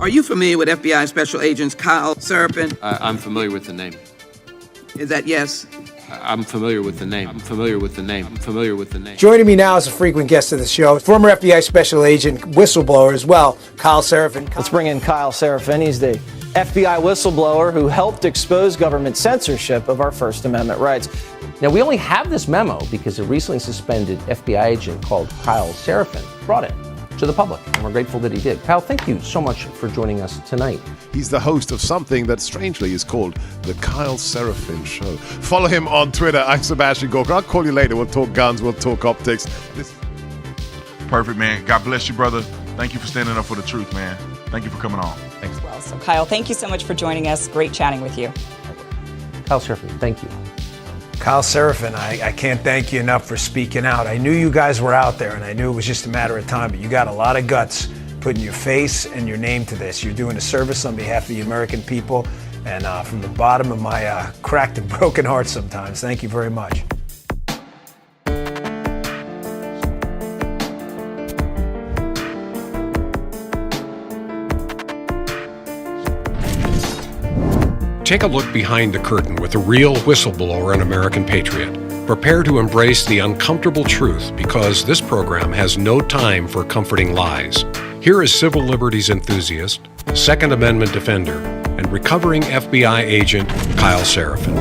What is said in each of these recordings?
Are you familiar with FBI Special Agents Kyle Seraphin? I'm familiar with the name. Is that yes? I'm familiar with the name. Joining me now is a frequent guest of the show, former FBI Special Agent, whistleblower as well, Kyle Seraphin. Let's bring in Kyle Seraphin. He's the FBI whistleblower who helped expose government censorship of our First Amendment rights. Now, we only have this memo because a recently suspended FBI agent called Kyle Seraphin brought it to the public, and we're grateful that he did. Kyle, thank you so much for joining us tonight. He's the host of something that strangely is called The Kyle Seraphin Show. Follow him on Twitter. I'm Sebastian Gorka. I'll call you later. We'll talk guns. We'll talk optics. Perfect, man. God bless you, brother. Thank you for standing up for the truth, man. Thank you for coming on. Thanks. Well, so Kyle, thank you so much for joining us. Great chatting with you. Kyle Seraphin, thank you. Kyle Seraphin, I can't thank you enough for speaking out. I knew you guys were out there, and I knew it was just a matter of time, but you got a lot of guts putting your face and your name to this. You're doing a service on behalf of the American people, and from the bottom of my cracked and broken heart sometimes, thank you very much. Take a look behind the curtain with a real whistleblower and American patriot. Prepare to embrace the uncomfortable truth because this program has no time for comforting lies. Here is civil liberties enthusiast, Second Amendment defender, and recovering FBI agent Kyle Seraphin.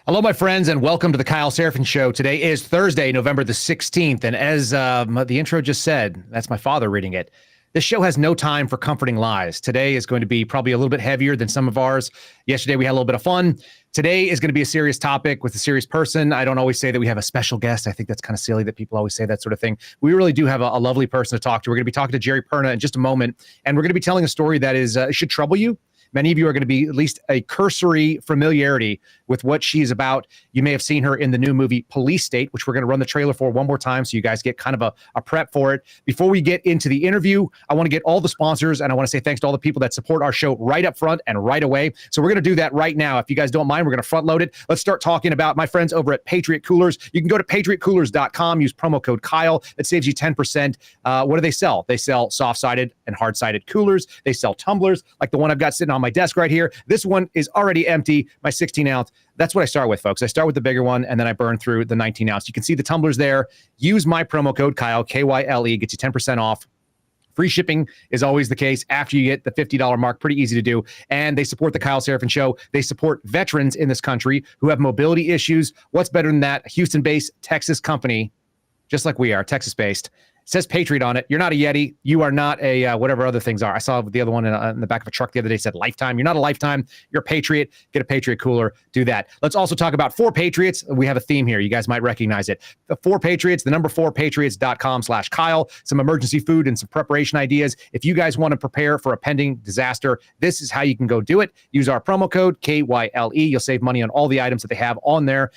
Hello, my friends, and welcome to the Kyle Seraphin Show. Today is Thursday, November the 16th, and as the intro just said, that's my father reading it. This show has no time for comforting lies. Today is going to be probably a little bit heavier than some of ours. Yesterday, we had a little bit of fun. Today is going to be a serious topic with a serious person. I don't always say that we have a special guest. I think that's kind of silly that people always say that sort of thing. We really do have a lovely person to talk to. We're going to be talking to Geri Perna in just a moment, and we're going to be telling a story that is should trouble you. Many of you are going to be at least a cursory familiarity with what she's about. You may have seen her in the new movie Police State, which we're going to run the trailer for one more time so you guys get kind of a prep for it. Before we get into the interview, I want to get all the sponsors, and I want to say thanks to all the people that support our show right up front and right away. So we're going to do that right now. If you guys don't mind, we're going to front load it. Let's start talking about my friends over at Patriot Coolers. You can go to patriotcoolers.com, use promo code Kyle. That saves you 10%. What do they sell? They sell soft-sided and hard-sided coolers. They sell tumblers like the one I've got sitting on my desk right here. This one is already empty, my 16-ounce. That's what I start with, folks. I start with the bigger one, and then I burn through the 19-ounce. You can see the tumblers there. Use my promo code Kyle, K-Y-L-E, gets you 10% off. Free shipping is always the case after you get the $50 mark. Pretty easy to do. And they support the Kyle Seraphin Show. They support veterans in this country who have mobility issues. What's better than that? A Houston-based Texas company, just like we are, Texas-based. Says Patriot on it. You're not a Yeti. You are not a whatever other things are. I saw the other one in the back of a truck the other day said Lifetime. You're not a Lifetime. You're a Patriot. Get a Patriot cooler. Do that. Let's also talk about 4Patriots. We have a theme here. You guys might recognize it. The 4Patriots, the number 4patriots.com/Kyle. Some emergency food and some preparation ideas. If you guys want to prepare for a pending disaster, this is how you can go do it. Use our promo code KYLE. You'll save money on all the items that they have on there.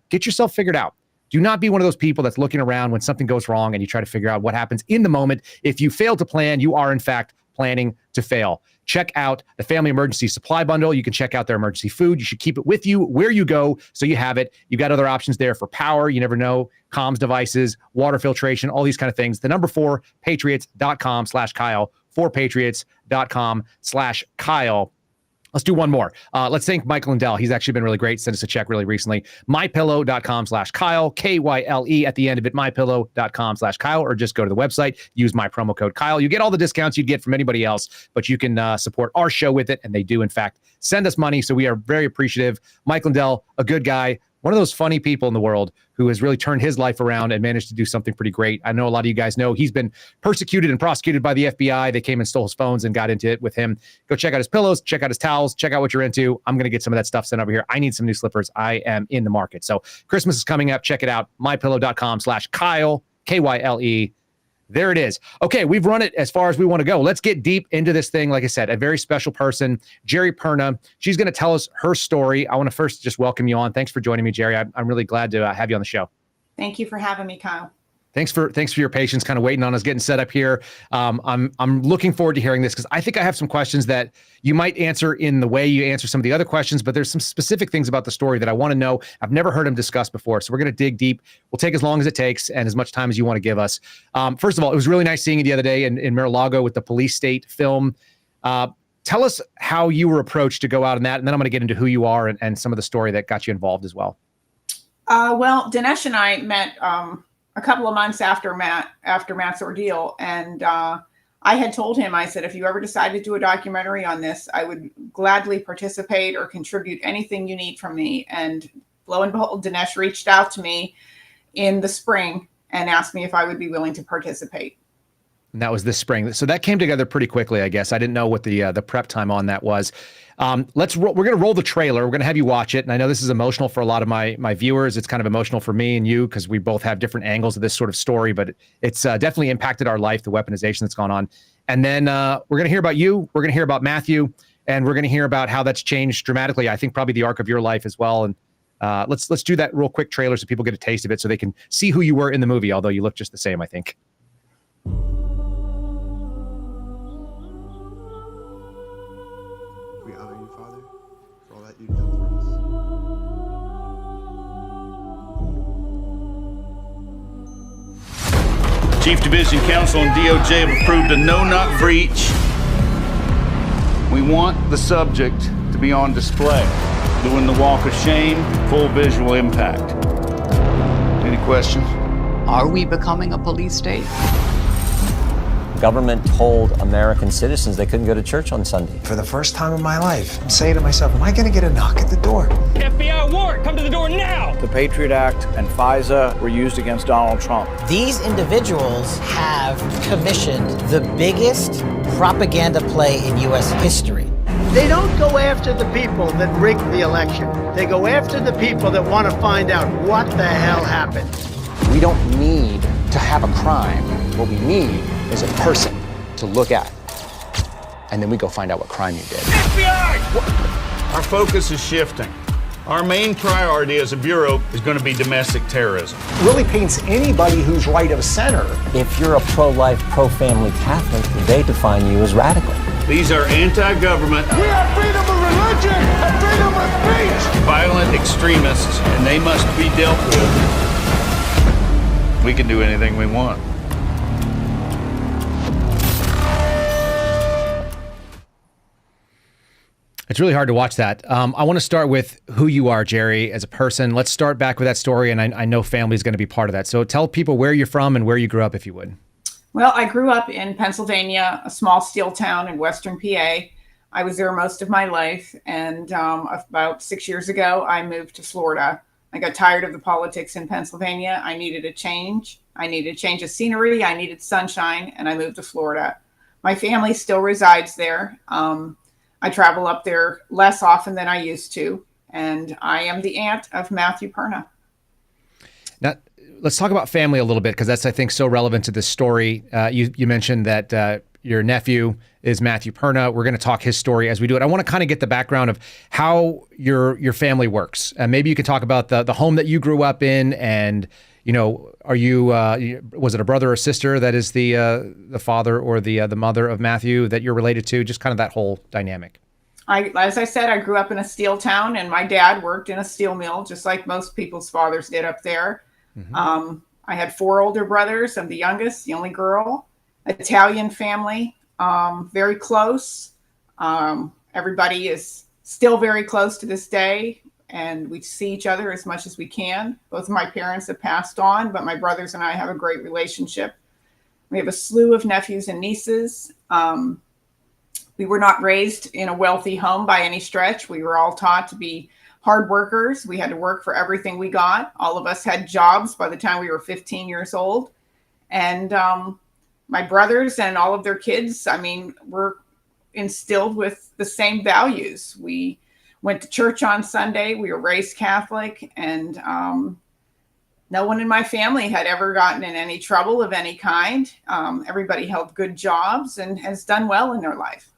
Get yourself figured out. Do not be one of those people that's looking around when something goes wrong and you try to figure out what happens in the moment. If you fail to plan, you are in fact planning to fail. Check out the Family Emergency Supply Bundle. You can check out their emergency food. You should keep it with you where you go so you have it. You've got other options there for power. You never know. Comms devices, water filtration, all these kind of things. The number 4patriots.com/Kyle, 4patriots.com/Kyle. Let's do one more. Let's thank Mike Lindell. He's actually been really great. Sent us a check really recently. MyPillow.com/Kyle, K-Y-L-E at the end of it. MyPillow.com/Kyle, or just go to the website. Use my promo code Kyle. You get all the discounts you'd get from anybody else, but you can support our show with it, and they do, in fact, send us money, so we are very appreciative. Mike Lindell, a good guy, one of those funny people in the world who has really turned his life around and managed to do something pretty great. I know a lot of you guys know he's been persecuted and prosecuted by the FBI. They came and stole his phones and got into it with him. Go check out his pillows, check out his towels, check out what you're into. I'm going to get some of that stuff sent over here. I need some new slippers. I am in the market. So Christmas is coming up. Check it out. MyPillow.com/Kyle, K-Y-L-E. There it is. Okay, we've run it as far as we want to go. Let's get deep into this thing. Like I said, a very special person, Geri Perna. She's going to tell us her story. I want to first just welcome you on. Thanks for joining me, Geri. I'm really glad to have you on the show. Thank you for having me, Kyle. Thanks for your patience, kind of waiting on us getting set up here. I'm looking forward to hearing this because I think I have some questions that you might answer in the way you answer some of the other questions, but there's some specific things about the story that I want to know. I've never heard him discuss before, so we're going to dig deep. We'll take as long as it takes and as much time as you want to give us. First of all, it was really nice seeing you the other day in Mar-a-Lago with the Police State film. Tell us how you were approached to go out in that, and then I'm going to get into who you are and some of the story that got you involved as well. Well, Dinesh and I met a couple of months after Matt's ordeal, and I had told him, I said, if you ever decide to do a documentary on this, I would gladly participate or contribute anything you need from me. And lo and behold, Dinesh reached out to me in the spring and asked me if I would be willing to participate. And that was this spring. So that came together pretty quickly, I guess. I didn't know what the prep time on that was. We're going to roll the trailer. We're going to have you watch it. And I know this is emotional for a lot of my viewers. It's kind of emotional for me and you because we both have different angles of this sort of story, but it's definitely impacted our life, the weaponization that's gone on. And then we're going to hear about you. We're going to hear about Matthew, and we're going to hear about how that's changed dramatically. I think probably the arc of your life as well. And let's do that real quick trailer so people get a taste of it so they can see who you were in the movie, although you look just the same, I think. We honor you, Father, for all that you've done for us. Chief Division Counsel and DOJ have approved a no-knock breach. We want the subject to be on display, doing the walk of shame, full visual impact. Any questions? Are we becoming a police state? Government told American citizens they couldn't go to church on Sunday. For the first time in my life, I'm saying to myself, am I going to get a knock at the door? FBI warrant, come to the door now! The Patriot Act and FISA were used against Donald Trump. These individuals have commissioned the biggest propaganda play in U.S. history. They don't go after the people that rigged the election. They go after the people that want to find out what the hell happened. We don't need to have a crime. What we need is a person to look at. And then we go find out what crime you did. FBI! Our focus is shifting. Our main priority as a bureau is going to be domestic terrorism. It really paints anybody who's right of center. If you're a pro-life, pro-family Catholic, they define you as radical. These are anti-government. We have freedom of religion and freedom of speech! Violent extremists, and they must be dealt with. We can do anything we want. It's really hard to watch that. I want to start with who you are, Geri, as a person. Let's start back with that story, and I know family is going to be part of that. So tell people where you're from and where you grew up, if you would. Well, I grew up in Pennsylvania, a small steel town in western PA. I was there most of my life, and about 6 years ago, I moved to Florida. I got tired of the politics in Pennsylvania. I needed a change. I needed a change of scenery. I needed sunshine, and I moved to Florida. My family still resides there. I travel up there less often than I used to, and I am the aunt of Matthew Perna. Now, let's talk about family a little bit, because that's, I think, so relevant to this story. You mentioned that your nephew is Matthew Perna. We're going to talk his story as we do it. I want to kind of get the background of how your family works. Maybe you could talk about the home that you grew up in, and are you was it a brother or sister that is the father or the mother of Matthew that you're related to? Just kind of that whole dynamic. As I said, I grew up in a steel town, and my dad worked in a steel mill, just like most people's fathers did up there. Mm-hmm. I had 4 older brothers. I'm the youngest, the only girl. Italian family, very close. Everybody is still very close to this day, and we see each other as much as we can. Both of my parents have passed on, but my brothers and I have a great relationship. We have a slew of nephews and nieces. We were not raised in a wealthy home by any stretch. We were all taught to be hard workers. We had to work for everything we got. All of us had jobs by the time we were 15 years old. And my brothers and all of their kids, were instilled with the same values. We went to church on Sunday. We were raised Catholic, and no one in my family had ever gotten in any trouble of any kind. Everybody held good jobs and has done well in their life.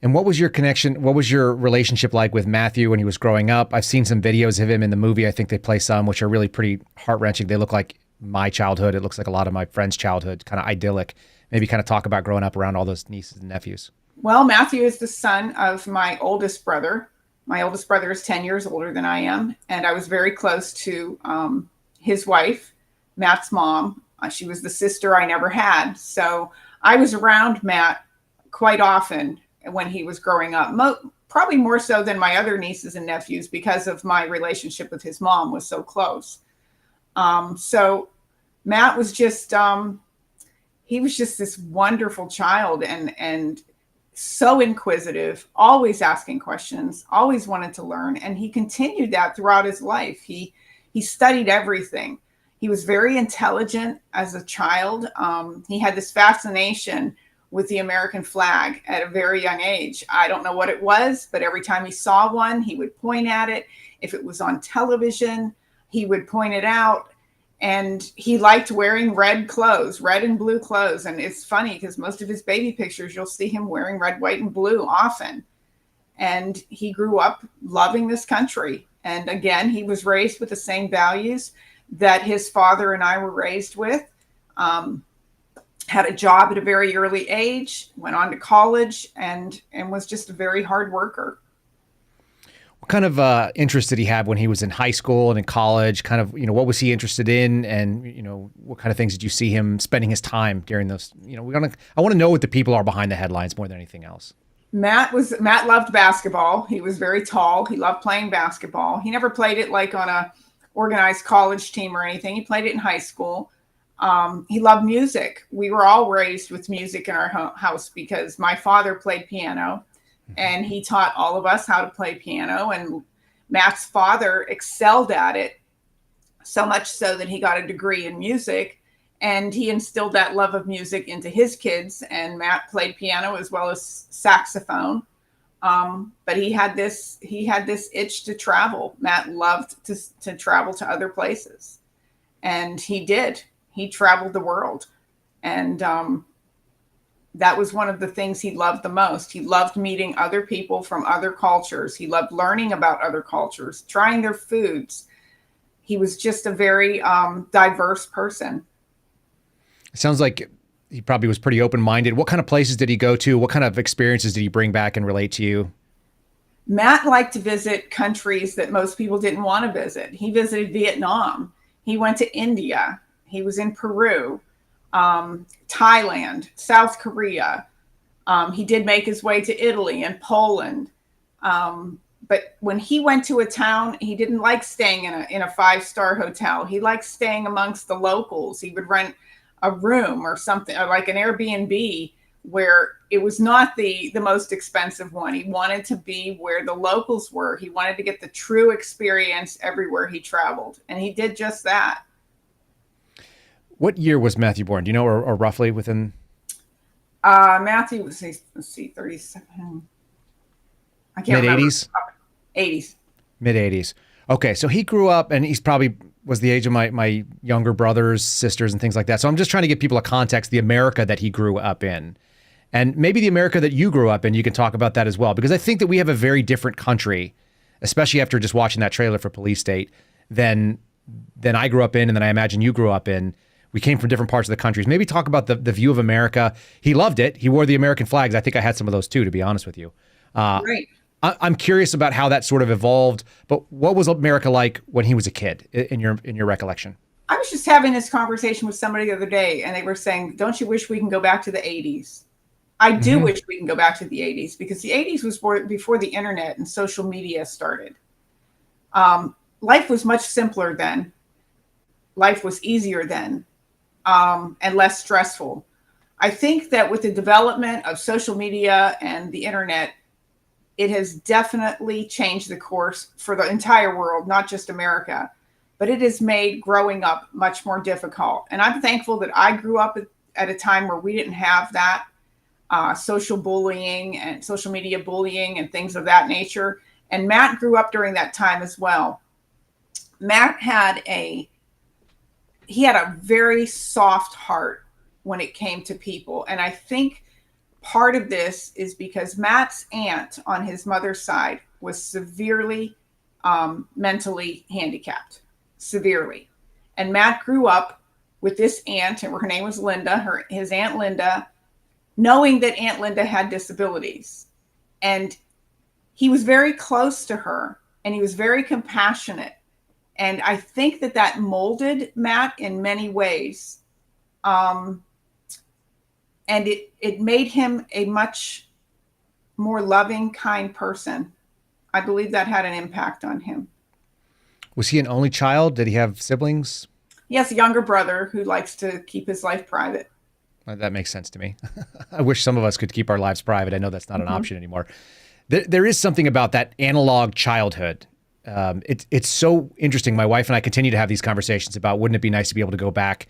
And what was your connection? What was your relationship like with Matthew when he was growing up? I've seen some videos of him in the movie. I think they play some, which are really pretty heart-wrenching. They look like my childhood. It looks like a lot of my friends' childhood, kind of idyllic. Maybe kind of talk about growing up around all those nieces and nephews. Well, Matthew is the son of my oldest brother. My oldest brother is 10 years older than I am. And I was very close to his wife, Matt's mom. She was the sister I never had. So I was around Matt quite often when he was growing up, probably more so than my other nieces and nephews because of my relationship with his mom was so close. So Matt was just, he was just this wonderful child and so inquisitive, always asking questions, always wanted to learn. And he continued that throughout his life. He studied everything. He was very intelligent as a child. He had this fascination with the American flag at a very young age. I don't know what it was, but every time he saw one, he would point at it. If it was on television, he would point it out. And he liked wearing red clothes, red and blue clothes. And it's funny because most of his baby pictures, you'll see him wearing red, white, and blue often. And he grew up loving this country. And again, he was raised with the same values that his father and I were raised with. Had a job at a very early age, went on to college, and was just a very hard worker. What kind of interest did he have when he was in high school and in college? Kind of, what was he interested in? And, what kind of things did you see him spending his time during those? I want to know what the people are behind the headlines more than anything else. Matt loved basketball. He was very tall. He loved playing basketball. He never played it like on a organized college team or anything. He played it in high school. He loved music. We were all raised with music in our house because my father played piano and he taught all of us how to play piano. And Matt's father excelled at it, so much so that he got a degree in music, and he instilled that love of music into his kids. And Matt played piano as well as saxophone. But he had this itch to travel. Matt loved to travel to other places, and he did. He traveled the world, and that was one of the things he loved the most. He loved meeting other people from other cultures. He loved learning about other cultures, trying their foods. He was just a very diverse person. It sounds like he probably was pretty open-minded. What kind of places did he go to? What kind of experiences did he bring back and relate to you? Matt liked to visit countries that most people didn't want to visit. He visited Vietnam. He went to India. He was in Peru, Thailand, South Korea. He did make his way to Italy and Poland. But when he went to a town, he didn't like staying in a five-star hotel. He liked staying amongst the locals. He would rent a room or something, or like an Airbnb, where it was not the most expensive one. He wanted to be where the locals were. He wanted to get the true experience everywhere he traveled. And he did just that. What year was Matthew born? Do you know, or roughly within? Matthew was, let's see, 37. I can't remember. Mid-80s? 80s. Mid-80s. Okay, so he grew up, and he's probably was the age of my younger brothers, sisters, and things like that. So I'm just trying to give people a context, the America that he grew up in. And maybe the America that you grew up in, you can talk about that as well. Because I think that we have a very different country, especially after just watching that trailer for Police State, than I grew up in and than I imagine you grew up in. We came from different parts of the countries. Maybe talk about the view of America. He loved it. He wore the American flags. I think I had some of those too, to be honest with you. Right. I'm curious about how that sort of evolved, but what was America like when he was a kid in your recollection? I was just having this conversation with somebody the other day, and they were saying, don't you wish we can go back to the 80s? I do wish we can go back to the 80s, because the 80s was before the internet and social media started. Life was much simpler then. Life was easier then, and less stressful. I think that with the development of social media and the internet, it has definitely changed the course for the entire world, not just America, but it has made growing up much more difficult. And I'm thankful that I grew up at a time where we didn't have that social bullying and social media bullying and things of that nature. And Matt grew up during that time as well. Matt had a very soft heart when it came to people. And I think part of this is because Matt's aunt on his mother's side was severely mentally handicapped, severely. And Matt grew up with this aunt, and her name was Linda, his Aunt Linda, knowing that Aunt Linda had disabilities. And he was very close to her, and he was very compassionate. And I think that molded Matt in many ways. And it made him a much more loving, kind person. I believe that had an impact on him. Was he an only child? Did he have siblings? He has a younger brother who likes to keep his life private. That makes sense to me. I wish some of us could keep our lives private. I know that's not an option anymore. There is something about that analog childhood. It's so interesting. My wife and I continue to have these conversations about, wouldn't it be nice to be able to go back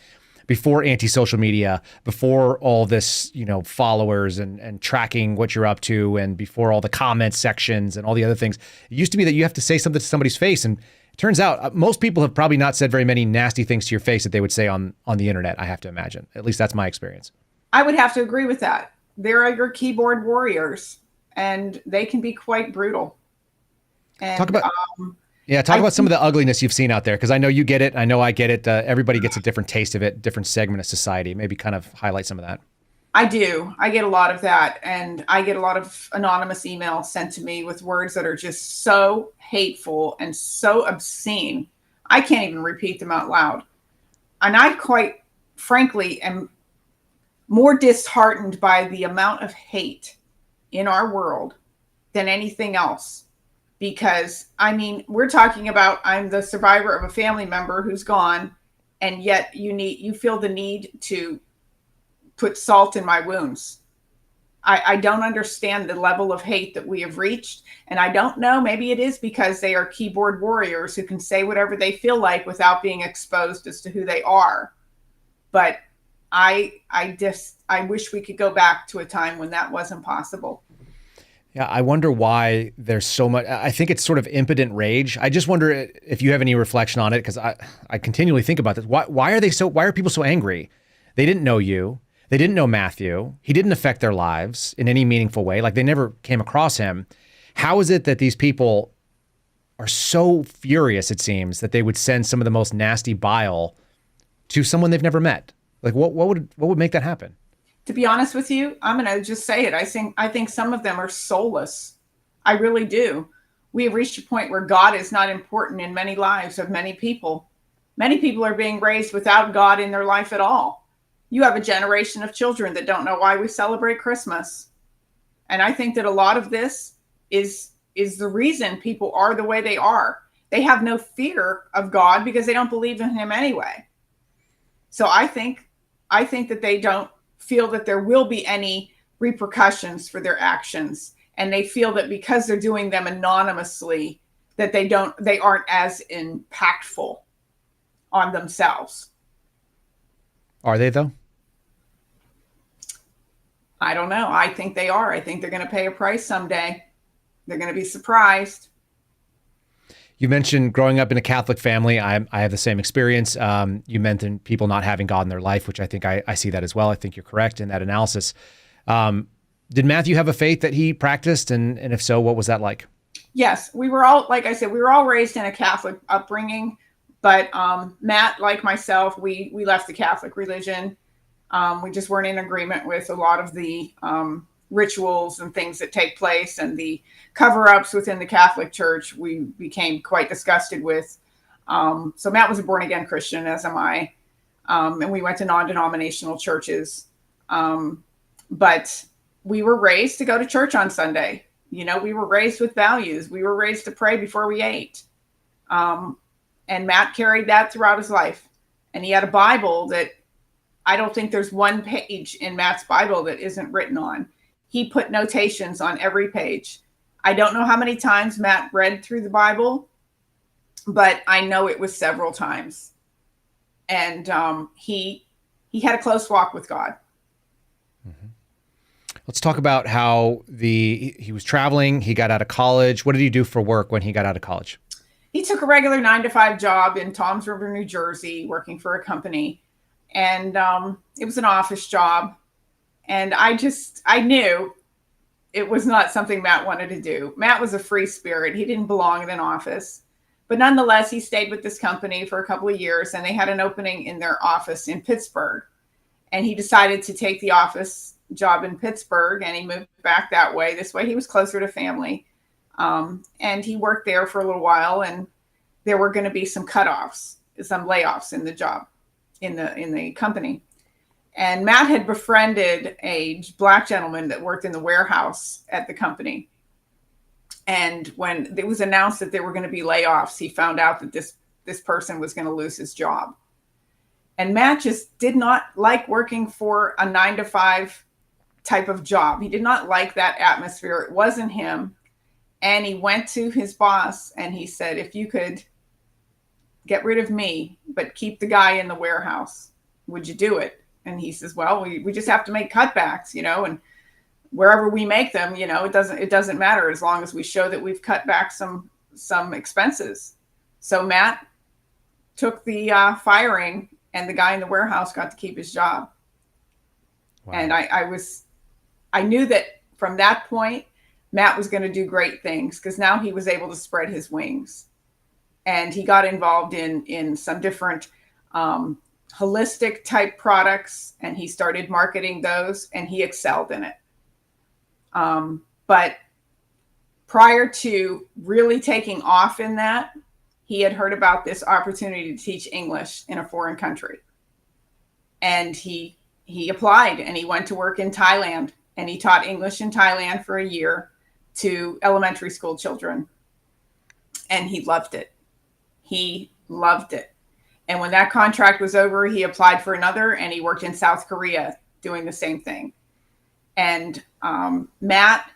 before anti-social media, before all this, followers and tracking what you're up to, and before all the comment sections and all the other things. It used to be that you have to say something to somebody's face, and it turns out most people have probably not said very many nasty things to your face that they would say on the internet, I have to imagine. At least that's my experience. I would have to agree with that. There are your keyboard warriors, and they can be quite brutal. And, talk about some of the ugliness you've seen out there, because I know you get it. I know I get it. Everybody gets a different taste of it, different segment of society. Maybe kind of highlight some of that. I do. I get a lot of that. And I get a lot of anonymous emails sent to me with words that are just so hateful and so obscene. I can't even repeat them out loud. And I quite frankly am more disheartened by the amount of hate in our world than anything else. Because, we're talking about, I'm the survivor of a family member who's gone, and yet you feel the need to put salt in my wounds. I don't understand the level of hate that we have reached. And I don't know, maybe it is because they are keyboard warriors who can say whatever they feel like without being exposed as to who they are. But I wish we could go back to a time when that wasn't possible. Yeah, I wonder why there's so much. I think it's sort of impotent rage. I just wonder if you have any reflection on it, because I continually think about this. Why are people so angry? They didn't know you. They didn't know Matthew. He didn't affect their lives in any meaningful way. Like, they never came across him. How is it that these people are so furious, it seems, that they would send some of the most nasty bile to someone they've never met? Like, what would make that happen? To be honest with you, I'm going to just say it. I think some of them are soulless. I really do. We have reached a point where God is not important in many lives of many people. Many people are being raised without God in their life at all. You have a generation of children that don't know why we celebrate Christmas. And I think that a lot of this is the reason people are the way they are. They have no fear of God because they don't believe in him anyway. So I think that they don't feel that there will be any repercussions for their actions, and they feel that because they're doing them anonymously, that they aren't as impactful on themselves. Are they, though? I don't know. I think they are. I think they're going to pay a price someday. They're going to be surprised. You mentioned growing up in a Catholic family. I have the same experience. You mentioned people not having God in their life, which I think I see that as well. I think you're correct in that analysis. Did Matthew have a faith that he practiced? And if so, what was that like? Yes, we were all, like I said, we were all raised in a Catholic upbringing. But Matt, like myself, we left the Catholic religion. We just weren't in agreement with a lot of the rituals and things that take place, and the cover-ups within the Catholic Church we became quite disgusted with. So Matt was a born-again Christian, as am I. And we went to non-denominational churches. But we were raised to go to church on Sunday. We were raised with values. We were raised to pray before we ate. And Matt carried that throughout his life. And he had a Bible that I don't think there's one page in Matt's Bible that isn't written on. He put notations on every page. I don't know how many times Matt read through the Bible, but I know it was several times. And he had a close walk with God. Mm-hmm. Let's talk about how he was traveling. He got out of college. What did he do for work when he got out of college? He took a regular 9-to-5 job in Toms River, New Jersey, working for a company. And it was an office job. And I knew it was not something Matt wanted to do. Matt was a free spirit. He didn't belong in an office. But nonetheless, he stayed with this company for a couple of years, and they had an opening in their office in Pittsburgh. And he decided to take the office job in Pittsburgh, and he moved back that way. This way he was closer to family. And he worked there for a little while, and there were going to be some cutoffs, some layoffs in the job, in the company. And Matt had befriended a black gentleman that worked in the warehouse at the company. And when it was announced that there were going to be layoffs, he found out that this person was going to lose his job. And Matt just did not like working for a 9-to-5 type of job. He did not like that atmosphere. It wasn't him. And he went to his boss and he said, if you could get rid of me, but keep the guy in the warehouse, would you do it? And he says, well, we just have to make cutbacks, and wherever we make them, it doesn't matter as long as we show that we've cut back some expenses. So Matt took the firing, and the guy in the warehouse got to keep his job. Wow. And I knew that from that point, Matt was going to do great things, because now he was able to spread his wings, and he got involved in some different holistic type products, and he started marketing those, and he excelled in it. But prior to really taking off in that, he had heard about this opportunity to teach English in a foreign country. And he applied, and he went to work in Thailand, and he taught English in Thailand for a year to elementary school children. And he loved it. He loved it. And when that contract was over, he applied for another, and he worked in South Korea doing the same thing. And Matt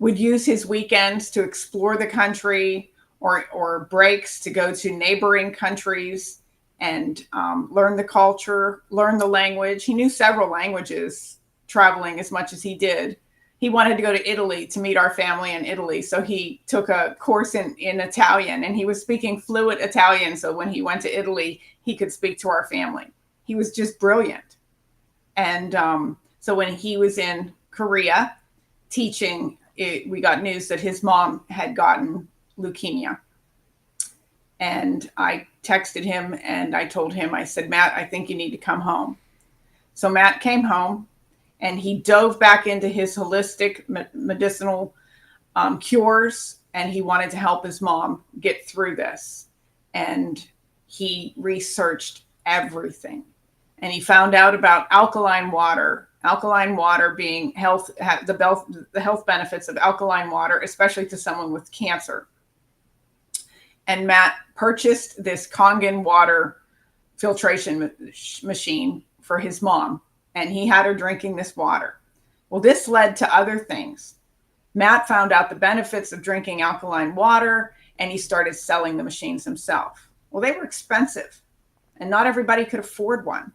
would use his weekends to explore the country, or breaks to go to neighboring countries and learn the culture, learn the language. He knew several languages, traveling as much as he did. He wanted to go to Italy to meet our family in Italy. So he took a course in Italian, and he was speaking fluent Italian. So when he went to Italy, he could speak to our family. He was just brilliant. And so when he was in Korea teaching, we got news that his mom had gotten leukemia. And I texted him and I told him, I said, Matt, I think you need to come home. So Matt came home, and he dove back into his holistic medicinal cures, and he wanted to help his mom get through this. And he researched everything, and he found out about alkaline water being the health benefits of alkaline water, especially to someone with cancer. And Matt purchased this Kangen water filtration machine for his mom, and he had her drinking this water. Well, this led to other things. Matt found out the benefits of drinking alkaline water, and he started selling the machines himself. Well, they were expensive, and not everybody could afford one.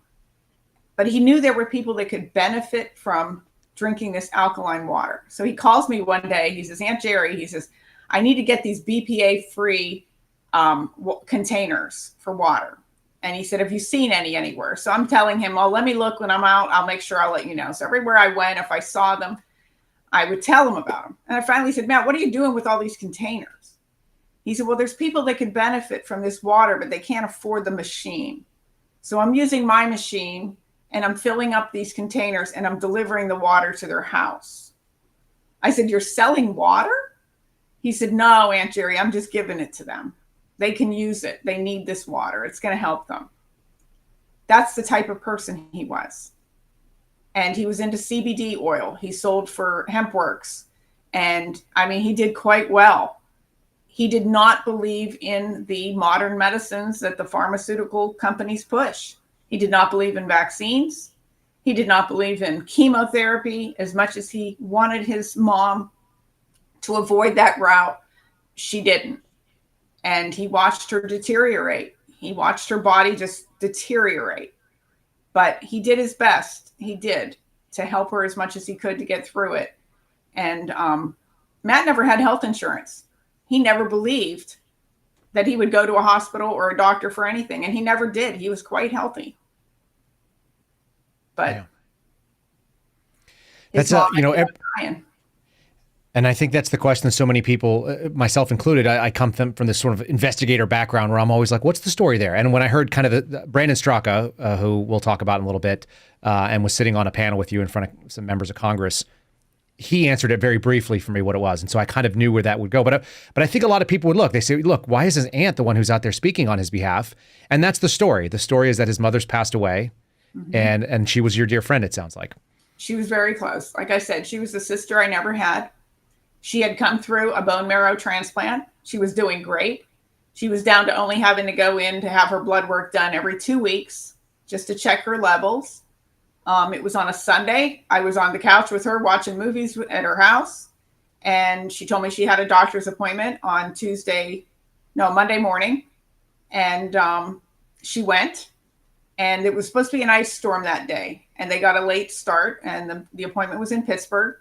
But he knew there were people that could benefit from drinking this alkaline water. So he calls me one day. He says, Aunt Geri, he says, I need to get these BPA-free containers for water. And he said, have you seen any anywhere? So I'm telling him, well, let me look when I'm out. I'll make sure I'll let you know. So everywhere I went, if I saw them, I would tell him about them. And I finally said, Matt, what are you doing with all these containers? He said, well, there's people that could benefit from this water, but they can't afford the machine. So I'm using my machine, and I'm filling up these containers, and I'm delivering the water to their house. I said, you're selling water? He said, no, Aunt Geri, I'm just giving it to them. They can use it. They need this water. It's going to help them. That's the type of person he was. And he was into CBD oil. He sold for HempWorks. And I mean, he did quite well. He did not believe in the modern medicines that the pharmaceutical companies push. He did not believe in vaccines. He did not believe in chemotherapy. As much as he wanted his mom to avoid that route, she didn't. And he watched her deteriorate. He watched her body just deteriorate. But he did his best. He did, to help her as much as he could to get through it. And Matt never had health insurance. He never believed that he would go to a hospital or a doctor for anything. And he never did. He was quite healthy. But yeah. That's And I think that's the question that so many people, myself included, I come from this sort of investigator background where I'm always like, what's the story there? And when I heard kind of the Brandon Straka, who we'll talk about in a little bit, and was sitting on a panel with you in front of some members of Congress, he answered it very briefly for me what it was. And so I kind of knew where that would go. But I think a lot of people would look, they say, look, why is his aunt the one who's out there speaking on his behalf? And that's the story. The story is that his mother's passed away, and she was your dear friend, it sounds like. She was very close. Like I said, she was the sister I never had. She had come through a bone marrow transplant. She was doing great. She was down to only having to go in to have her blood work done every 2 weeks just to check her levels. It was on a Sunday. I was on the couch with her watching movies at her house. And she told me she had a doctor's appointment on Monday morning. And she went. And it was supposed to be an ice storm that day. And they got a late start. And the appointment was in Pittsburgh.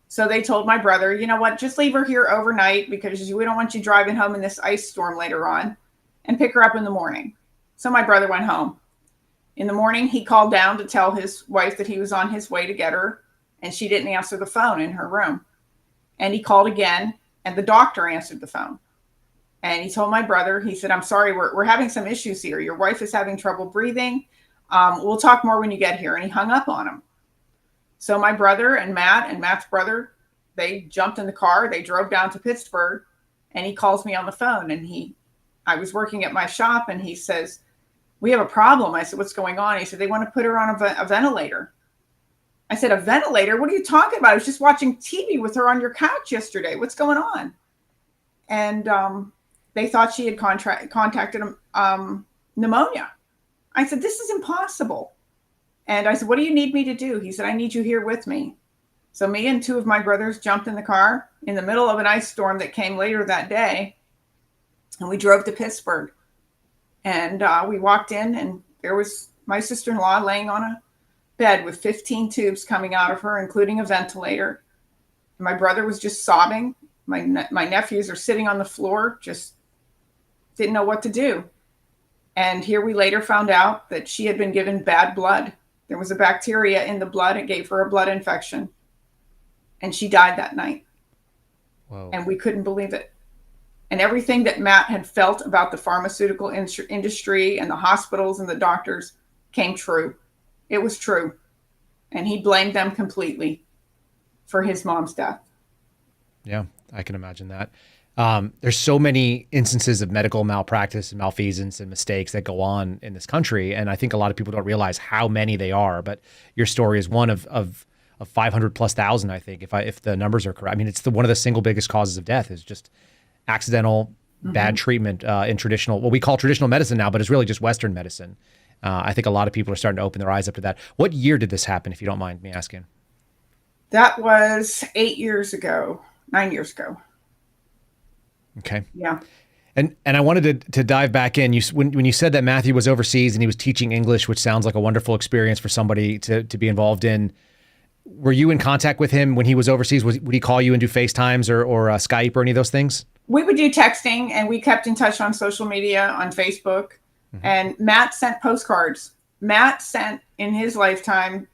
So they told my brother, you know what, just leave her here overnight because we don't want you driving home in this ice storm later on, and pick her up in the morning. So my brother went home. In the morning, he called down to tell his wife that he was on his way to get her, and she didn't answer the phone in her room. And he called again, and the doctor answered the phone. And he told my brother, he said, I'm sorry, we're having some issues here. Your wife is having trouble breathing. We'll talk more when you get here. And he hung up on him. So my brother and Matt's brother, they jumped in the car. They drove down to Pittsburgh, and he calls me on the phone. And I was working at my shop, and he says, we have a problem. I said, what's going on? He said, they want to put her on a ventilator. I said, a ventilator? What are you talking about? I was just watching TV with her on your couch yesterday. What's going on? And they thought she had contacted pneumonia. I said, this is impossible. And I said, what do you need me to do? He said, I need you here with me. So me and two of my brothers jumped in the car in the middle of an ice storm that came later that day. And we drove to Pittsburgh. And we walked in, and there was my sister-in-law laying on a bed with 15 tubes coming out of her, including a ventilator. And my brother was just sobbing. My nephews are sitting on the floor, just didn't know what to do. And here we later found out that she had been given bad blood. There was a bacteria in the blood. It gave her a blood infection. And she died that night. Whoa. And we couldn't believe it. And everything that Matt had felt about the pharmaceutical industry and the hospitals and the doctors came true. It was true. And he blamed them completely for his mom's death. Yeah, I can imagine that. There's so many instances of medical malpractice and malfeasance and mistakes that go on in this country. And I think a lot of people don't realize how many they are. But your story is one of 500 plus thousand, I think, if the numbers are correct. I mean, it's one of the single biggest causes of death is just accidental bad treatment in traditional, what we call traditional medicine now, but it's really just Western medicine. I think a lot of people are starting to open their eyes up to that. What year did this happen, if you don't mind me asking? That was 9 years ago. Okay. Yeah. And I wanted to dive back in. When you said that Matthew was overseas and he was teaching English, which sounds like a wonderful experience for somebody to be involved in. Were you in contact with him when he was overseas? Would he call you and do FaceTimes or Skype or any of those things? We would do texting, and we kept in touch on social media, on Facebook. And Matt sent postcards. Matt sent, in his lifetime,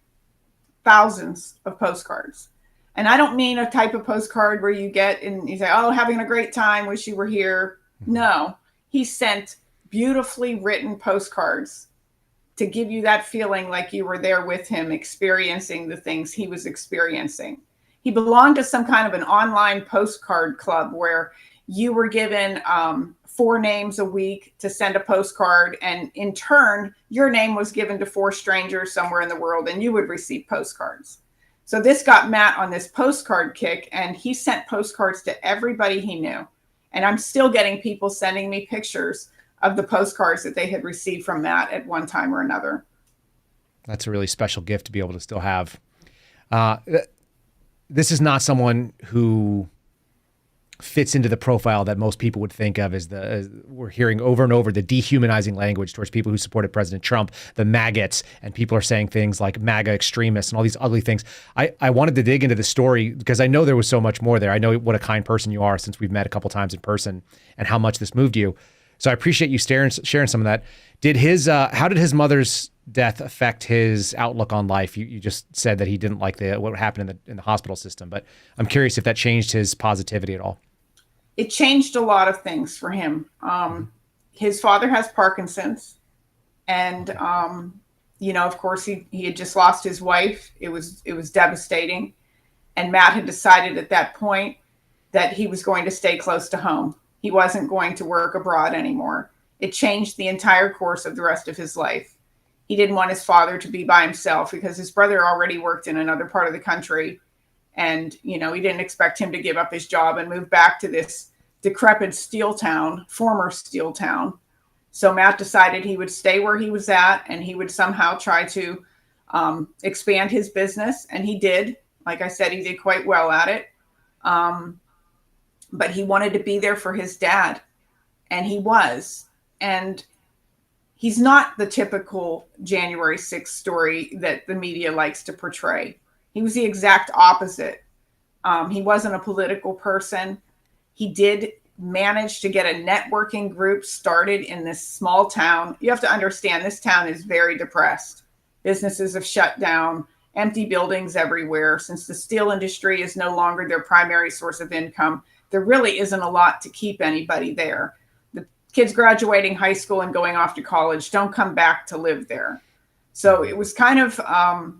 thousands of postcards. And I don't mean a type of postcard where you get and you say, oh, having a great time, wish you were here. No, he sent beautifully written postcards to give you that feeling like you were there with him, experiencing the things he was experiencing. He belonged to some kind of an online postcard club where you were given 4 names a week to send a postcard. And in turn, your name was given to 4 strangers somewhere in the world, and you would receive postcards. So this got Matt on this postcard kick, and he sent postcards to everybody he knew. And I'm still getting people sending me pictures of the postcards that they had received from Matt at one time or another. That's a really special gift to be able to still have. This is not someone who fits into the profile that most people would think of as we're hearing over and over the dehumanizing language towards people who supported President Trump, the maggots, and people are saying things like MAGA extremists and all these ugly things. I wanted to dig into the story because I know there was so much more there. I know what a kind person you are since we've met a couple times in person and how much this moved you. So I appreciate you sharing some of that. How did his mother's death affect his outlook on life? You just said that he didn't like what happened in the hospital system, but I'm curious if that changed his positivity at all. It changed a lot of things for him. His father has Parkinson's, and of course, he had just lost his wife. It was devastating, and Matt had decided at that point that he was going to stay close to home. He wasn't going to work abroad anymore. It changed the entire course of the rest of his life. He didn't want his father to be by himself because his brother already worked in another part of the country. And, he didn't expect him to give up his job and move back to this decrepit former steel town. So Matt decided he would stay where he was at and he would somehow try to expand his business. And he did. Like I said, he did quite well at it. But he wanted to be there for his dad. And he was. And he's not the typical January 6th story that the media likes to portray. He was the exact opposite. He wasn't a political person. He did manage to get a networking group started in this small town. You have to understand, this town is very depressed. Businesses have shut down, empty buildings everywhere. Since the steel industry is no longer their primary source of income, there really isn't a lot to keep anybody there. Kids graduating high school and going off to college don't come back to live there. So it was kind of sad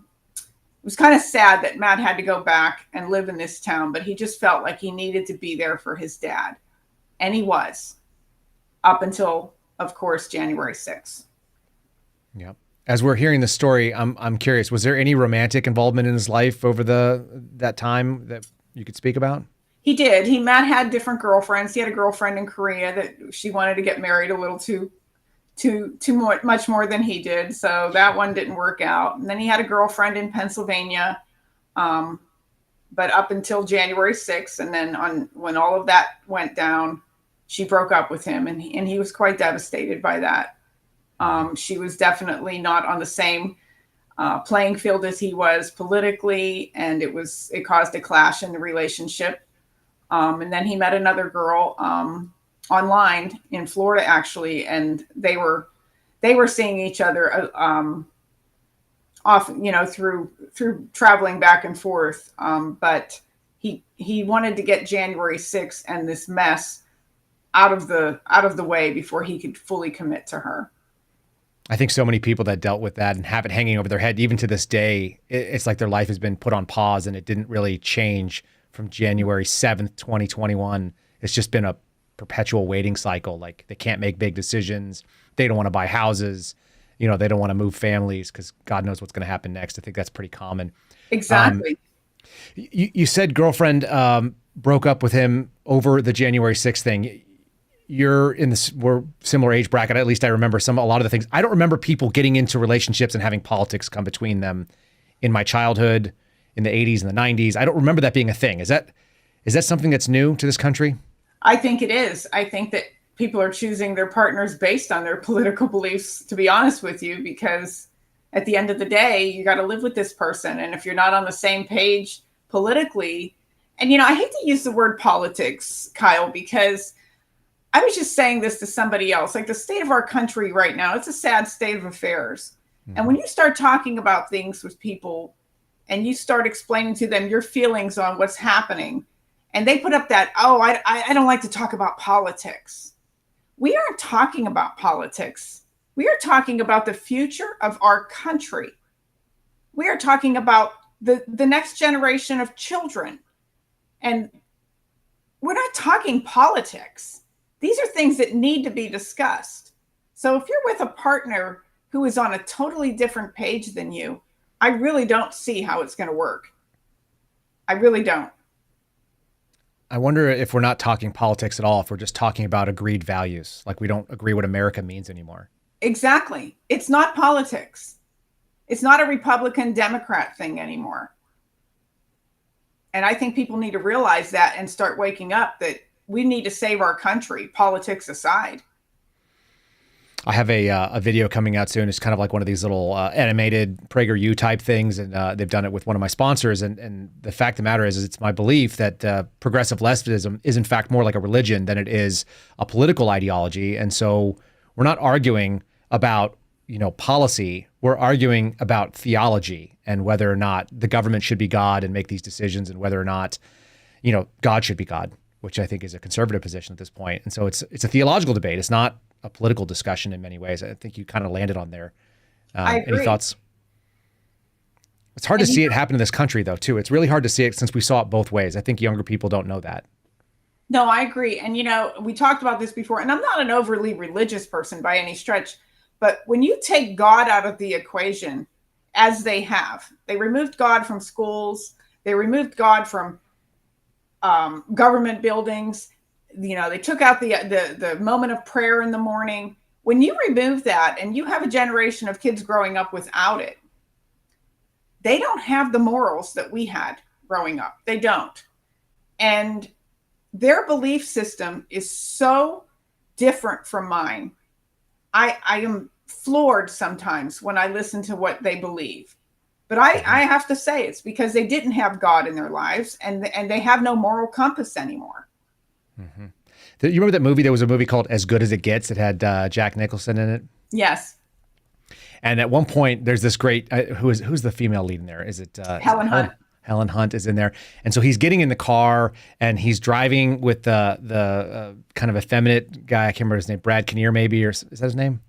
that Matt had to go back and live in this town, but he just felt like he needed to be there for his dad. And he was, up until, of course, January 6th. Yep. As we're hearing the story, I'm curious, was there any romantic involvement in his life over that time that you could speak about? He did. Matt had different girlfriends. He had a girlfriend in Korea that she wanted to get married a little too much more than he did. So that one didn't work out. And then he had a girlfriend in Pennsylvania, but up until January 6th. And then when all of that went down, she broke up with him, and he was quite devastated by that. She was definitely not on the same playing field as he was politically, and it caused a clash in the relationship. And then he met another girl online in Florida, actually, and they were seeing each other often, through traveling back and forth. But he wanted to get January 6th and this mess out of the way before he could fully commit to her. I think so many people that dealt with that and have it hanging over their head, even to this day, it's like their life has been put on pause and it didn't really change from January 7th, 2021. It's just been a perpetual waiting cycle. Like, they can't make big decisions. They don't want to buy houses. They don't want to move families because God knows what's going to happen next. I think that's pretty common. Exactly. You said girlfriend broke up with him over the January 6th thing. We're similar age bracket. At least I remember a lot of the things. I don't remember people getting into relationships and having politics come between them in my childhood, in the 80s and the 90s. I don't remember that being a thing. Is that something that's new to this country? I think it is. I think that people are choosing their partners based on their political beliefs, to be honest with you, because at the end of the day, you got to live with this person. And if you're not on the same page politically, and I hate to use the word politics, Kyle, because I was just saying this to somebody else, like the state of our country right now, it's a sad state of affairs. Mm-hmm. And when you start talking about things with people and you start explaining to them your feelings on what's happening, and they put up that, I don't like to talk about politics. We aren't talking about politics. We are talking about the future of our country. We are talking about the next generation of children. And we're not talking politics. These are things that need to be discussed. So if you're with a partner who is on a totally different page than you, I really don't see how it's going to work. I really don't. I wonder if we're not talking politics at all, if we're just talking about agreed values, like we don't agree what America means anymore. Exactly. It's not politics. It's not a Republican Democrat thing anymore. And I think people need to realize that and start waking up that we need to save our country, politics aside. I have a video coming out soon. It's kind of like one of these little animated PragerU type things, and they've done it with one of my sponsors. And the fact of the matter is it's my belief that progressive leftism is in fact more like a religion than it is a political ideology. And so we're not arguing about policy. We're arguing about theology and whether or not the government should be God and make these decisions, and whether or not, God should be God, which I think is a conservative position at this point. And so it's a theological debate. It's not a political discussion in many ways. I think you kind of landed on there. I agree. Any thoughts? It's hard to see it happen in this country, though, too. It's really hard to see it since we saw it both ways. I think younger people don't know that. No, I agree. And, we talked about this before, and I'm not an overly religious person by any stretch, but when you take God out of the equation, as they removed God from schools, they removed God from government buildings, they took out the moment of prayer in the morning. When you remove that and you have a generation of kids growing up without it, they don't have the morals that we had growing up. They don't. And their belief system is so different from mine. I am floored sometimes when I listen to what they believe. But I have to say it's because they didn't have God in their lives, and they have no moral compass anymore. Mm-hmm. You remember that movie? There was a movie called As Good as It Gets. It had Jack Nicholson in it. Yes. And at one point, there's this great who's the female lead in there? Is it Helen Hunt? Helen Hunt is in there, and so he's getting in the car and he's driving with the kind of effeminate guy. I can't remember his name. Brad Kinnear, maybe, or is that his name?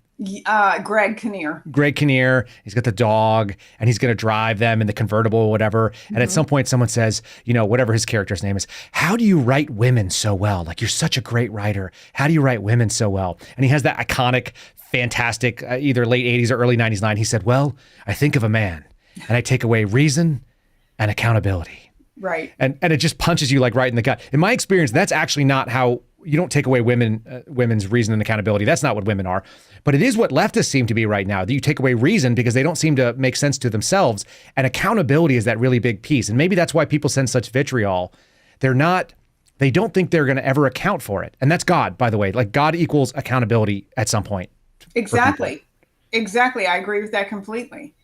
Greg Kinnear. Greg Kinnear. He's got the dog, and he's going to drive them in the convertible or whatever. And at some point, someone says, whatever his character's name is, "How do you write women so well? Like, you're such a great writer. How do you write women so well?" And he has that iconic, fantastic, either late 80s or early 90s line. He said, "Well, I think of a man, and I take away reason and accountability." Right. And it just punches you like right in the gut. In my experience, that's actually not how you don't take away women's reason and accountability. That's not what women are. But it is what leftists seem to be right now, that you take away reason because they don't seem to make sense to themselves. And accountability is that really big piece. And maybe that's why people send such vitriol. They don't think they're going to ever account for it. And that's God, by the way. Like, God equals accountability at some point. Exactly. Exactly. I agree with that completely.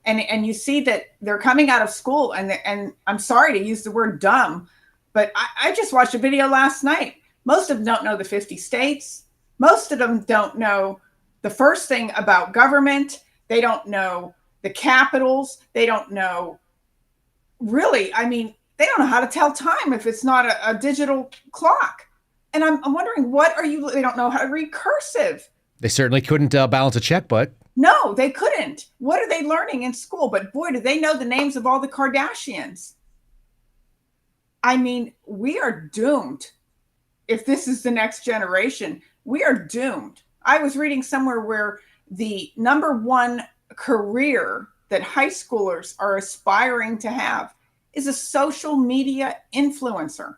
And you see that they're coming out of school, and I'm sorry to use the word dumb, but I just watched a video last night. Most of them don't know the 50 states. Most of them don't know the first thing about government. They don't know the capitals. They don't know, really, they don't know how to tell time if it's not a digital clock. And I'm wondering, they don't know how to read cursive. They certainly couldn't balance a checkbook. No, they couldn't. What are they learning in school? But boy, do they know the names of all the Kardashians. We are doomed. If this is the next generation, we are doomed. I was reading somewhere where the number one career that high schoolers are aspiring to have is a social media influencer.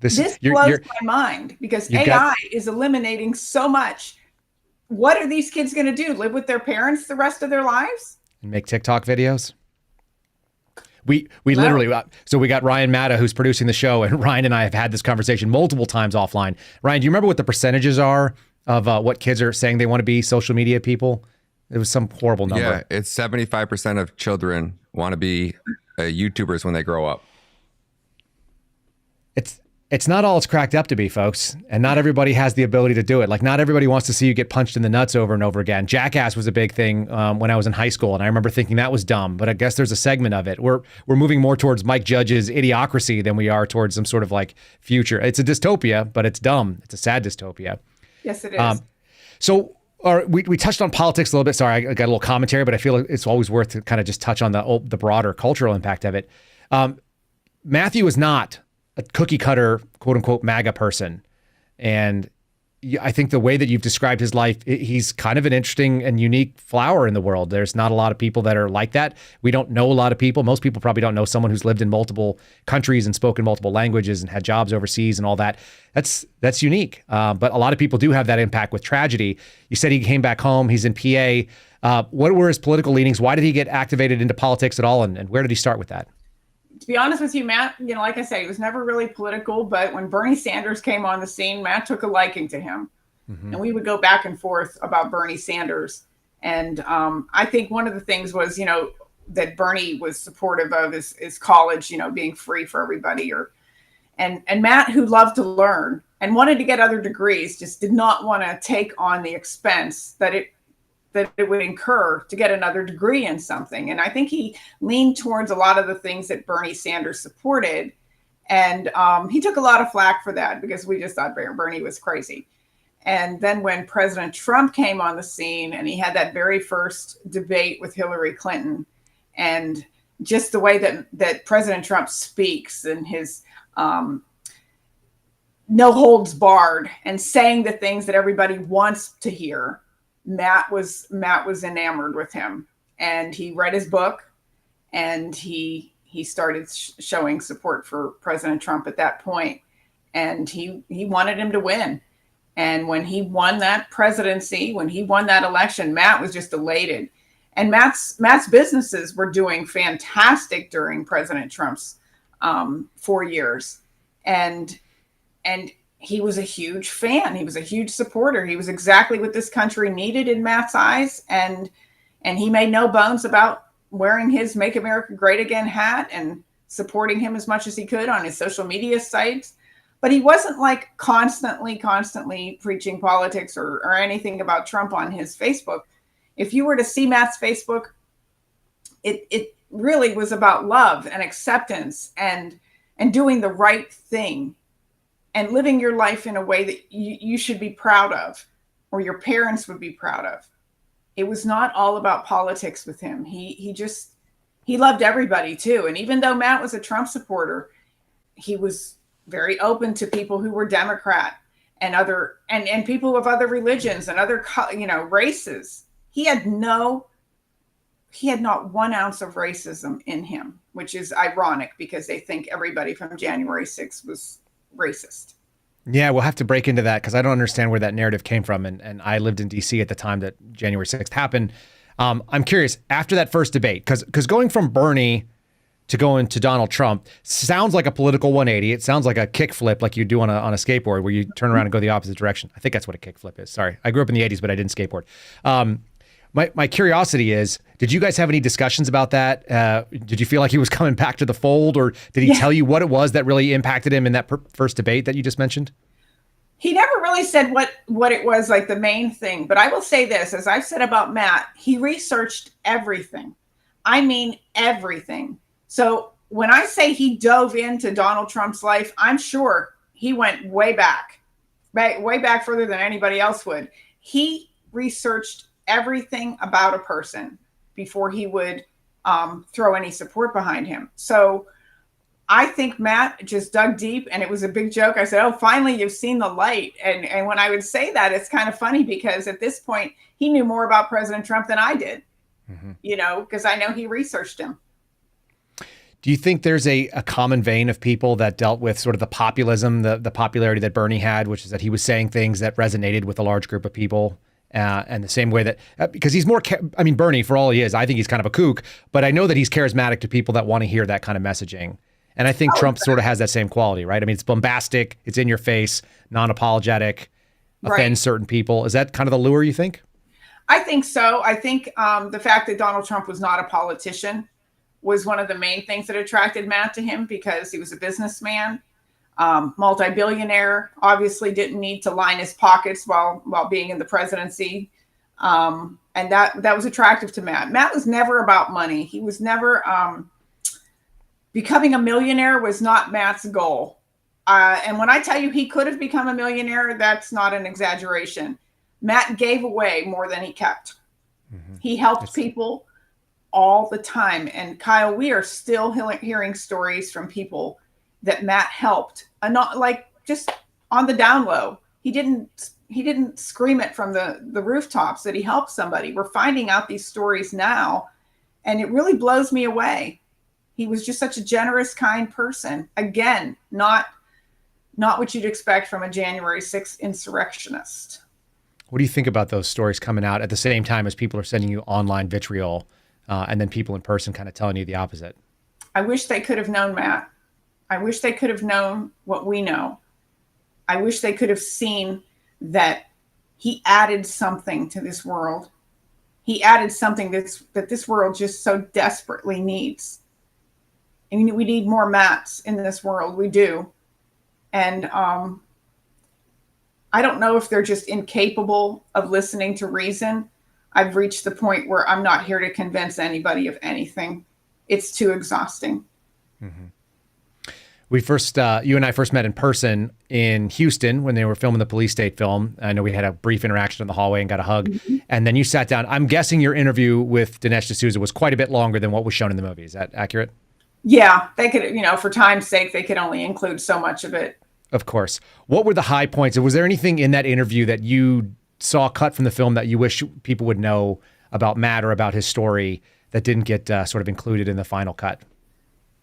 This blows my mind because AI is eliminating so much. What are these kids going to do? Live with their parents the rest of their lives? And make TikTok videos? We literally, so we got Ryan Matta, who's producing the show, and Ryan and I have had this conversation multiple times offline. Ryan, do you remember what the percentages are of what kids are saying they want to be social media people? It was some horrible number. Yeah, it's 75% of children want to be YouTubers when they grow up. It's not all it's cracked up to be, folks. And not everybody has the ability to do it. Like, not everybody wants to see you get punched in the nuts over and over again. Jackass was a big thing when I was in high school, and I remember thinking that was dumb. But I guess there's a segment of it. We're moving more towards Mike Judge's Idiocracy than we are towards some sort of like future. It's a dystopia, but it's dumb. It's a sad dystopia. Yes, it is. So we touched on politics a little bit. Sorry, I got a little commentary, but I feel like it's always worth to kind of just touch on the broader cultural impact of it. Matthew is not a cookie cutter, quote unquote, MAGA person. And I think the way that you've described his life, he's kind of an interesting and unique flower in the world. There's not a lot of people that are like that. We don't know a lot of people. Most people probably don't know someone who's lived in multiple countries and spoken multiple languages and had jobs overseas and all that. That's unique. But a lot of people do have that impact with tragedy. You said he came back home. He's in PA. What were his political leanings? Why did he get activated into politics at all? And where did he start with that? To be honest with you, Matt, like I say, he was never really political, but when Bernie Sanders came on the scene, Matt took a liking to him. Mm-hmm. And we would go back and forth about Bernie Sanders. And I think one of the things was, that Bernie was supportive of is college, being free for everybody. And Matt, who loved to learn and wanted to get other degrees, just did not want to take on the expense that that it would incur to get another degree in something. And I think he leaned towards a lot of the things that Bernie Sanders supported. And he took a lot of flack for that because we just thought Bernie was crazy. And then when President Trump came on the scene and he had that very first debate with Hillary Clinton, and just the way that President Trump speaks and his no holds barred and saying the things that everybody wants to hear, Matt was enamored with him. And he read his book, and he started showing support for President Trump at that point. And he wanted him to win. And when he won that presidency, when he won that election, Matt was just elated. And Matt's businesses were doing fantastic during President Trump's 4 years. And he was a huge fan. He was a huge supporter. He was exactly what this country needed in Matt's eyes. And he made no bones about wearing his Make America Great Again hat and supporting him as much as he could on his social media sites. But he wasn't like constantly preaching politics or anything about Trump on his Facebook. If you were to see Matt's Facebook, it really was about love and acceptance and doing the right thing and living your life in a way that you should be proud of, or your parents would be proud of. It was not all about politics with him. He loved everybody too. And even though Matt was a Trump supporter, he was very open to people who were Democrat and other and people of other religions and other races. He had not 1 ounce of racism in him, which is ironic because they think everybody from January 6th was racist. Yeah, we'll have to break into that because I don't understand where that narrative came from. And I lived in D.C. at the time that January 6th happened. I'm curious, after that first debate, because going from Bernie to going to Donald Trump sounds like a political 180. It sounds like a kickflip, like you do on a skateboard, where you turn around and go the opposite direction. I think that's what a kickflip is. Sorry, I grew up in the 80s, but I didn't skateboard. My curiosity is, did you guys have any discussions about that? Did you feel like he was coming back to the fold, or did he tell you what it was that really impacted him in that first debate that you just mentioned? He never really said what it was, like the main thing. But I will say this, as I've said about Matt, he researched everything. I mean, everything. So when I say he dove into Donald Trump's life, I'm sure he went way back further than anybody else would. He researched everything about a person before he would throw any support behind him. So I think Matt just dug deep, and it was a big joke. I said, "Oh, finally you've seen the light." And when I would say that, it's kind of funny because at this point he knew more about President Trump than I did, because I know he researched him. Do you think there's a common vein of people that dealt with sort of the populism, the popularity that Bernie had, which is that he was saying things that resonated with a large group of people? And the same way that, because he's more, Bernie, for all he is, I think he's kind of a kook, but I know that he's charismatic to people that want to hear that kind of messaging. And I think Trump sort of has that same quality, right? I mean, it's bombastic, it's in your face, non-apologetic, offends certain people. Is that kind of the lure, you think? I think so. I think the fact that Donald Trump was not a politician was one of the main things that attracted Matt to him, because he was a businessman, multi-billionaire, obviously didn't need to line his pockets while being in the presidency. And that was attractive to Matt. Matt was never about money. He was never, becoming a millionaire was not Matt's goal. And when I tell you he could have become a millionaire, that's not an exaggeration. Matt gave away more than he kept. He helped people all the time. And Kyle, we are still hearing stories from people that Matt helped, and not like just on the down low. He didn't scream it from the rooftops that he helped somebody. We're finding out these stories now, and it really blows me away. He was just such a generous, kind person. Again, not what you'd expect from a January 6th insurrectionist. What do you think about those stories coming out at the same time as people are sending you online vitriol, and then people in person kind of telling you the opposite? I wish they could have known Matt. I wish they could have known what we know. I wish they could have seen that he added something to this world. He added something that this world just so desperately needs. I mean, we need more Matts in this world. We do. And I don't know if they're just incapable of listening to reason. I've reached the point where I'm not here to convince anybody of anything. It's too exhausting. We first, you and I first met in person in Houston when they were filming the Police State film. I know we had a brief interaction in the hallway and got a hug. And then you sat down. I'm guessing your interview with Dinesh D'Souza was quite a bit longer than what was shown in the movie. Is that accurate? Yeah, they could, for time's sake, they could only include so much of it. Of course. What were the high points? Was there anything in that interview that you saw cut from the film that you wish people would know about Matt or about his story that didn't get sort of included in the final cut?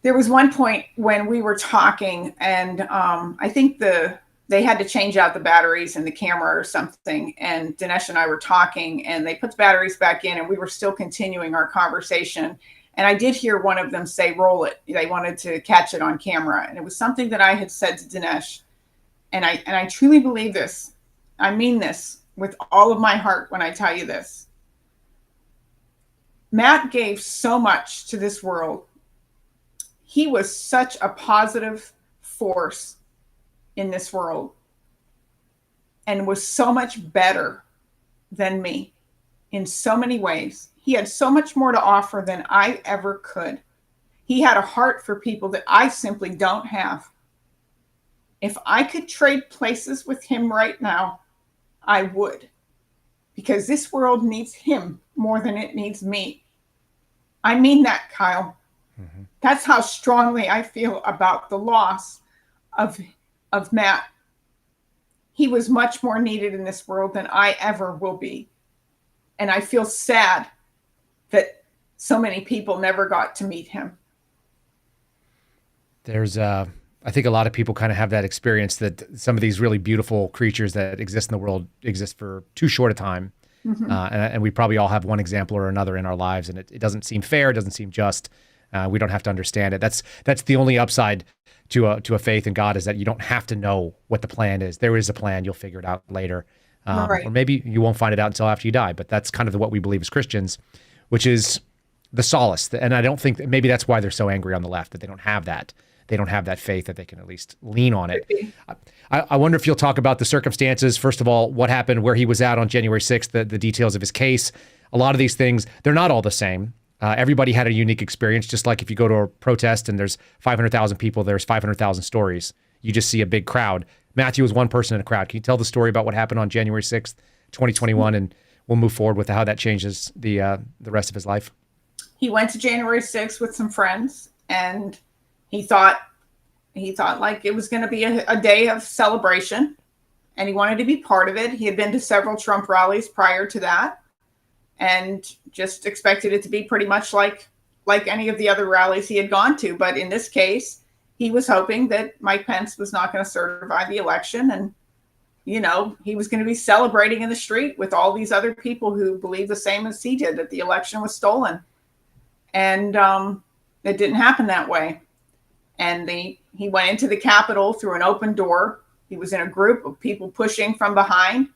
There was one point when we were talking, and I think they had to change out the batteries in the camera or something. And Dinesh and I were talking, and they put the batteries back in, and we were still continuing our conversation. And I did hear one of them say, "Roll it." They wanted to catch it on camera, and it was something that I had said to Dinesh. And I truly believe this. I mean this with all of my heart when I tell you this. Matt gave so much to this world. He was such a positive force in this world and was so much better than me in so many ways. He had so much more to offer than I ever could. He had a heart for people that I simply don't have. If I could trade places with him right now, I would, because this world needs him more than it needs me. I mean that, Kyle. That's how strongly I feel about the loss of Matt. He was much more needed in this world than I ever will be. And I feel sad that so many people never got to meet him. There's, I think a lot of people kind of have that experience that some of these really beautiful creatures that exist in the world exist for too short a time. And we probably all have one example or another in our lives, and it doesn't seem fair. It doesn't seem just. We don't have to understand it. That's the only upside to a faith in God, is that you don't have to know what the plan is. There is a plan. You'll figure it out later. Right. Or maybe you won't find it out until after you die. But that's kind of what we believe as Christians, which is the solace. And I don't think that maybe that's why they're so angry on the left, that they don't have that. They don't have that faith that they can at least lean on it. I wonder if you'll talk about the circumstances. First of all, what happened, where he was at on January 6th, the details of his case. A lot of these things, they're not all the same. Everybody had a unique experience, just like if you go to a protest and there's 500,000 people, there's 500,000 stories. You just see a big crowd. Matthew was one person in a crowd. Can you tell the story about what happened on January 6th, 2021, and we'll move forward with how that changes the rest of his life? He went to January 6th with some friends, and he thought like it was going to be a day of celebration, and he wanted to be part of it. He had been to several Trump rallies prior to that, and just expected it to be pretty much like any of the other rallies he had gone to. But in this case, he was hoping that Mike Pence was not going to certify the election. And, he was going to be celebrating in the street with all these other people who believe the same as he did, that the election was stolen. And it didn't happen that way. And he went into the Capitol through an open door. He was in a group of people pushing from behind,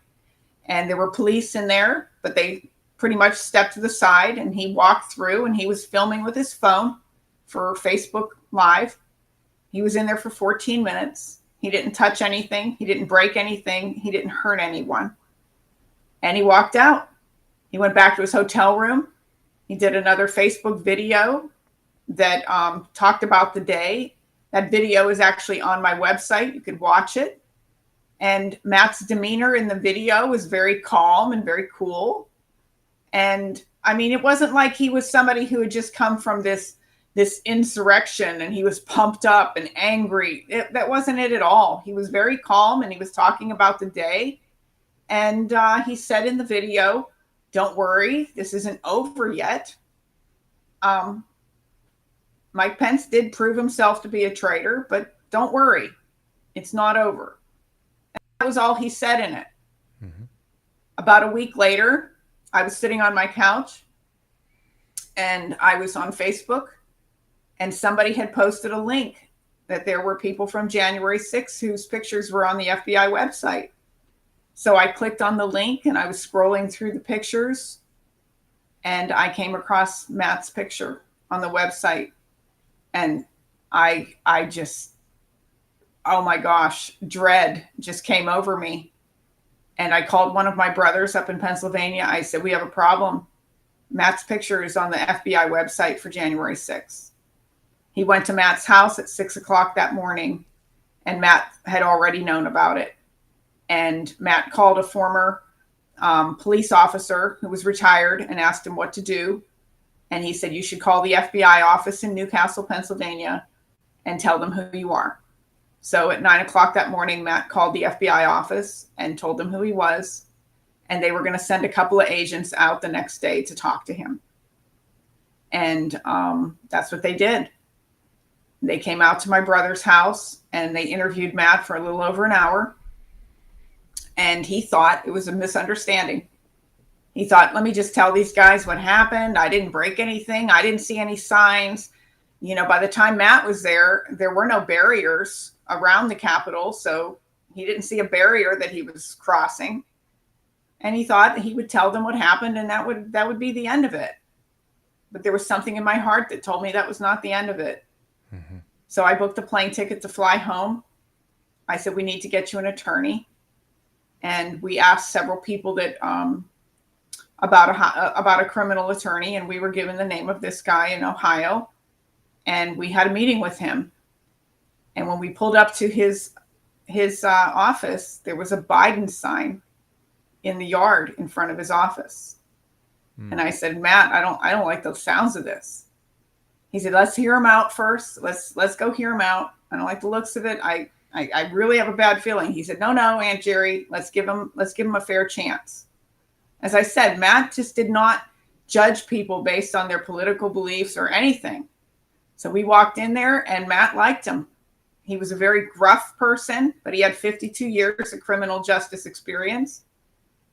and there were police in there, but they pretty much stepped to the side, and he walked through, and he was filming with his phone for Facebook Live. He was in there for 14 minutes. He didn't touch anything. He didn't break anything. He didn't hurt anyone. And he walked out. He went back to his hotel room. He did another Facebook video that talked about the day. That video is actually on my website. You could watch it. And Matt's demeanor in the video was very calm and very cool. And I mean, it wasn't like he was somebody who had just come from this insurrection and he was pumped up and angry. That wasn't it at all. He was very calm, and he was talking about the day. And he said in the video, "Don't worry, this isn't over yet." Mike Pence did prove himself to be a traitor, but don't worry, it's not over. And that was all he said in it. About a week later, I was sitting on my couch, and I was on Facebook, and somebody had posted a link that there were people from January 6th whose pictures were on the FBI website. So I clicked on the link, and I was scrolling through the pictures, and I came across Matt's picture on the website. And I just, oh my gosh, dread just came over me. And I called one of my brothers up in Pennsylvania. I said, we have a problem. Matt's picture is on the FBI website for January 6th. He went to Matt's house at 6 o'clock that morning, and Matt had already known about it. And Matt called a former police officer who was retired and asked him what to do. And he said, you should call the FBI office in Newcastle, Pennsylvania, and tell them who you are. So at 9 o'clock that morning, Matt called the FBI office and told them who he was. And they were going to send a couple of agents out the next day to talk to him. And that's what they did. They came out to my brother's house and they interviewed Matt for a little over an hour. And he thought it was a misunderstanding. He thought, let me just tell these guys what happened. I didn't break anything. I didn't see any signs. You know, by the time Matt was there were no barriers around the Capitol. So he didn't see a barrier that he was crossing. And he thought he would tell them what happened and that would be the end of it. But there was something in my heart that told me that was not the end of it. Mm-hmm. So I booked a plane ticket to fly home. I said, we need to get you an attorney. And we asked several people that about a criminal attorney, and we were given the name of this guy in Ohio. And we had a meeting with him. And when we pulled up to his office, there was a Biden sign in the yard in front of his office. And I said, Matt, I don't like the sounds of this. He said, let's hear him out first. Let's go hear him out. I don't like the looks of it. I really have a bad feeling. He said, no, Aunt Geri, let's give him a fair chance. As I said, Matt just did not judge people based on their political beliefs or anything. So we walked in there and Matt liked him. He was a very gruff person, but he had 52 years of criminal justice experience.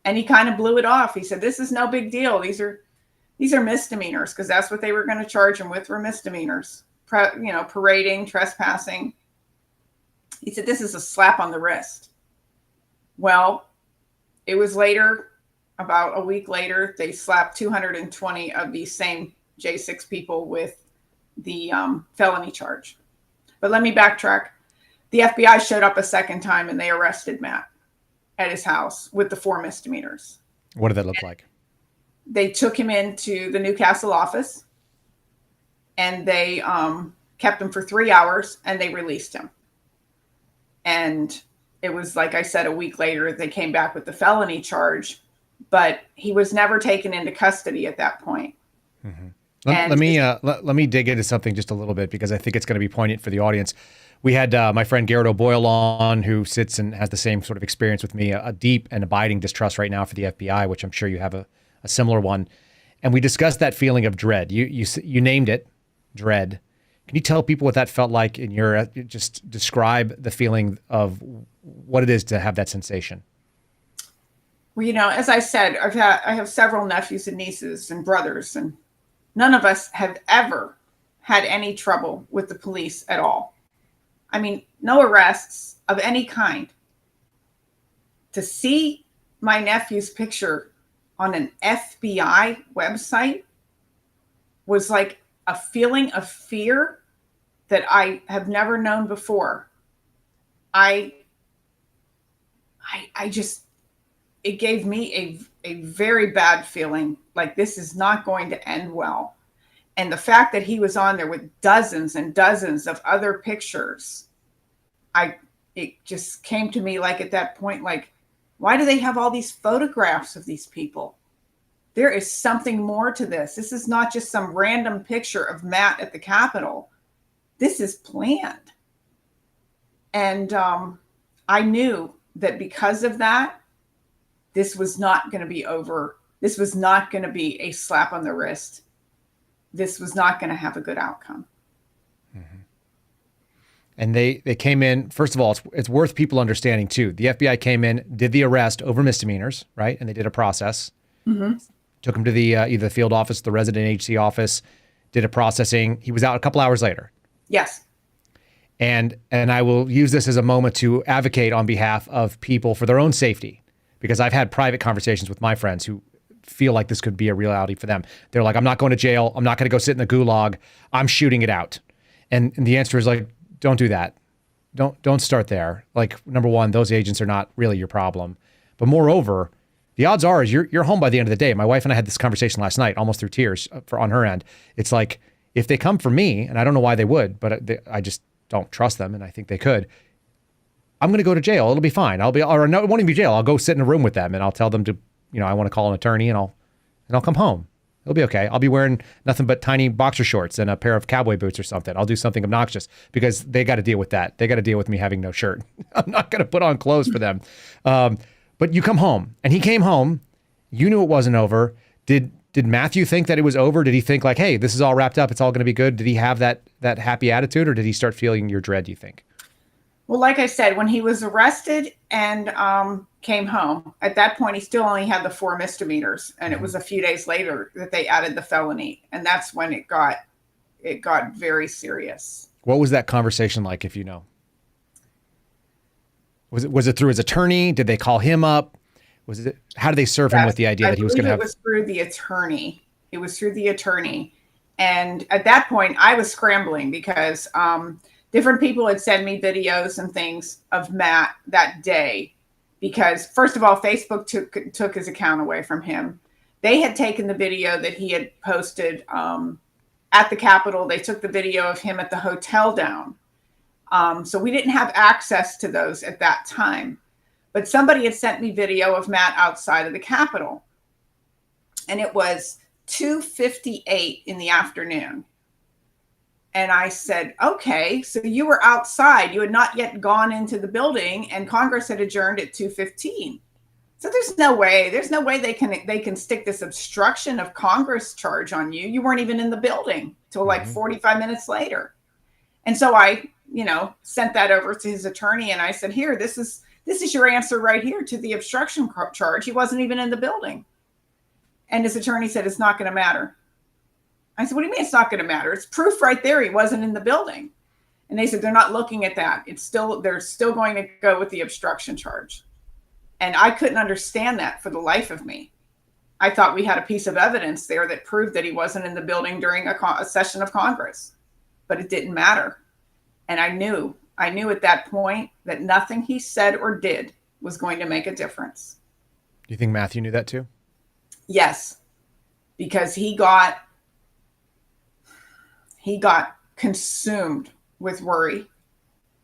And he kind of blew it off. He said, this is no big deal. These are misdemeanors, because that's what they were going to charge him with, were misdemeanors, parading, trespassing. He said, this is a slap on the wrist. Well, it was later, about a week later, they slapped 220 of these same J6 people with the felony charge. But let me backtrack. The FBI showed up a second time and they arrested Matt at his house with the 4 misdemeanors. What did that look like? They took him into the Newcastle office and they kept him for 3 hours and they released him. And it was, like I said, a week later, they came back with the felony charge, but he was never taken into custody at that point. Mm-hmm. Let me dig into something just a little bit, because I think it's going to be poignant for the audience. We had my friend Garrett O'Boyle on, who sits and has the same sort of experience with me, a deep and abiding distrust right now for the FBI, which I'm sure you have a similar one. And we discussed that feeling of dread. You named it, dread. Can you tell people what that felt like in your, just describe the feeling of what it is to have that sensation? Well, as I said, I have several nephews and nieces and brothers, and none of us have ever had any trouble with the police at all. I mean, no arrests of any kind. To see my nephew's picture on an FBI website was like a feeling of fear that I have never known before. I just, it gave me a very bad feeling, like this is not going to end well. And the fact that he was on there with dozens and dozens of other pictures, it just came to me like at that point, like, why do they have all these photographs of these people? There is something more to this. This is not just some random picture of Matt at the Capitol. This is planned. And I knew that because of that, this was not going to be over. This was not going to be a slap on the wrist. This was not going to have a good outcome. Mm-hmm. And they came in, first of all, it's worth people understanding too. The FBI came in, did the arrest over misdemeanors, right? And they did a process. Mm-hmm. Took him to the either the field office, the resident agency office, did a processing. He was out a couple hours later. Yes. And I will use this as a moment to advocate on behalf of people for their own safety, because I've had private conversations with my friends who feel like this could be a reality for them. They're like, I'm not going to jail. I'm not going to go sit in the gulag. I'm shooting it out. And the answer is like, don't do that. Don't start there. Like, number one, those agents are not really your problem. But moreover, the odds are is you're home by the end of the day. My wife and I had this conversation last night, almost through tears on her end. It's like, if they come for me, and I don't know why they would, but I just don't trust them, and I think they could, I'm going to go to jail. It'll be fine. No, it won't even be jail. I'll go sit in a room with them, and I'll tell them to, I want to call an attorney, and I'll come home. It'll be okay. I'll be wearing nothing but tiny boxer shorts and a pair of cowboy boots or something. I'll do something obnoxious because they got to deal with that. They got to deal with me having no shirt. I'm not going to put on clothes for them. But you come home, and he came home. You knew it wasn't over. Did Matthew think that it was over? Did he think like, hey, this is all wrapped up, it's all going to be good? Did he have that happy attitude, or did he start feeling your dread, do you think? Well, like I said, when he was arrested and came home, at that point, he still only had the 4 misdemeanors. And it was a few days later that they added the felony. And that's when it got very serious. What was that conversation like, if you know? Was it through his attorney? Did they call him up? How did they serve him with the idea that he was going to have? It was through the attorney. It was through the attorney. And at that point, I was scrambling because different people had sent me videos and things of Matt that day. Because first of all, Facebook took his account away from him. They had taken the video that he had posted at the Capitol. They took the video of him at the hotel down. So we didn't have access to those at that time. But somebody had sent me video of Matt outside of the Capitol. And it was 2:58 in the afternoon. And I said, okay, so you were outside. You had not yet gone into the building, and Congress had adjourned at 2:15. So there's no way they can stick this obstruction of Congress charge on you. You weren't even in the building till like 45 minutes later. And so I, sent that over to his attorney, and I said, here, this is your answer right here to the obstruction charge. He wasn't even in the building. And his attorney said, it's not going to matter. I said, what do you mean it's not going to matter? It's proof right there. He wasn't in the building. And they said, they're not looking at that. They're still going to go with the obstruction charge. And I couldn't understand that for the life of me. I thought we had a piece of evidence there that proved that he wasn't in the building during a session of Congress, but it didn't matter. And I knew at that point that nothing he said or did was going to make a difference. Do you think Matthew knew that too? Yes, because he got consumed with worry.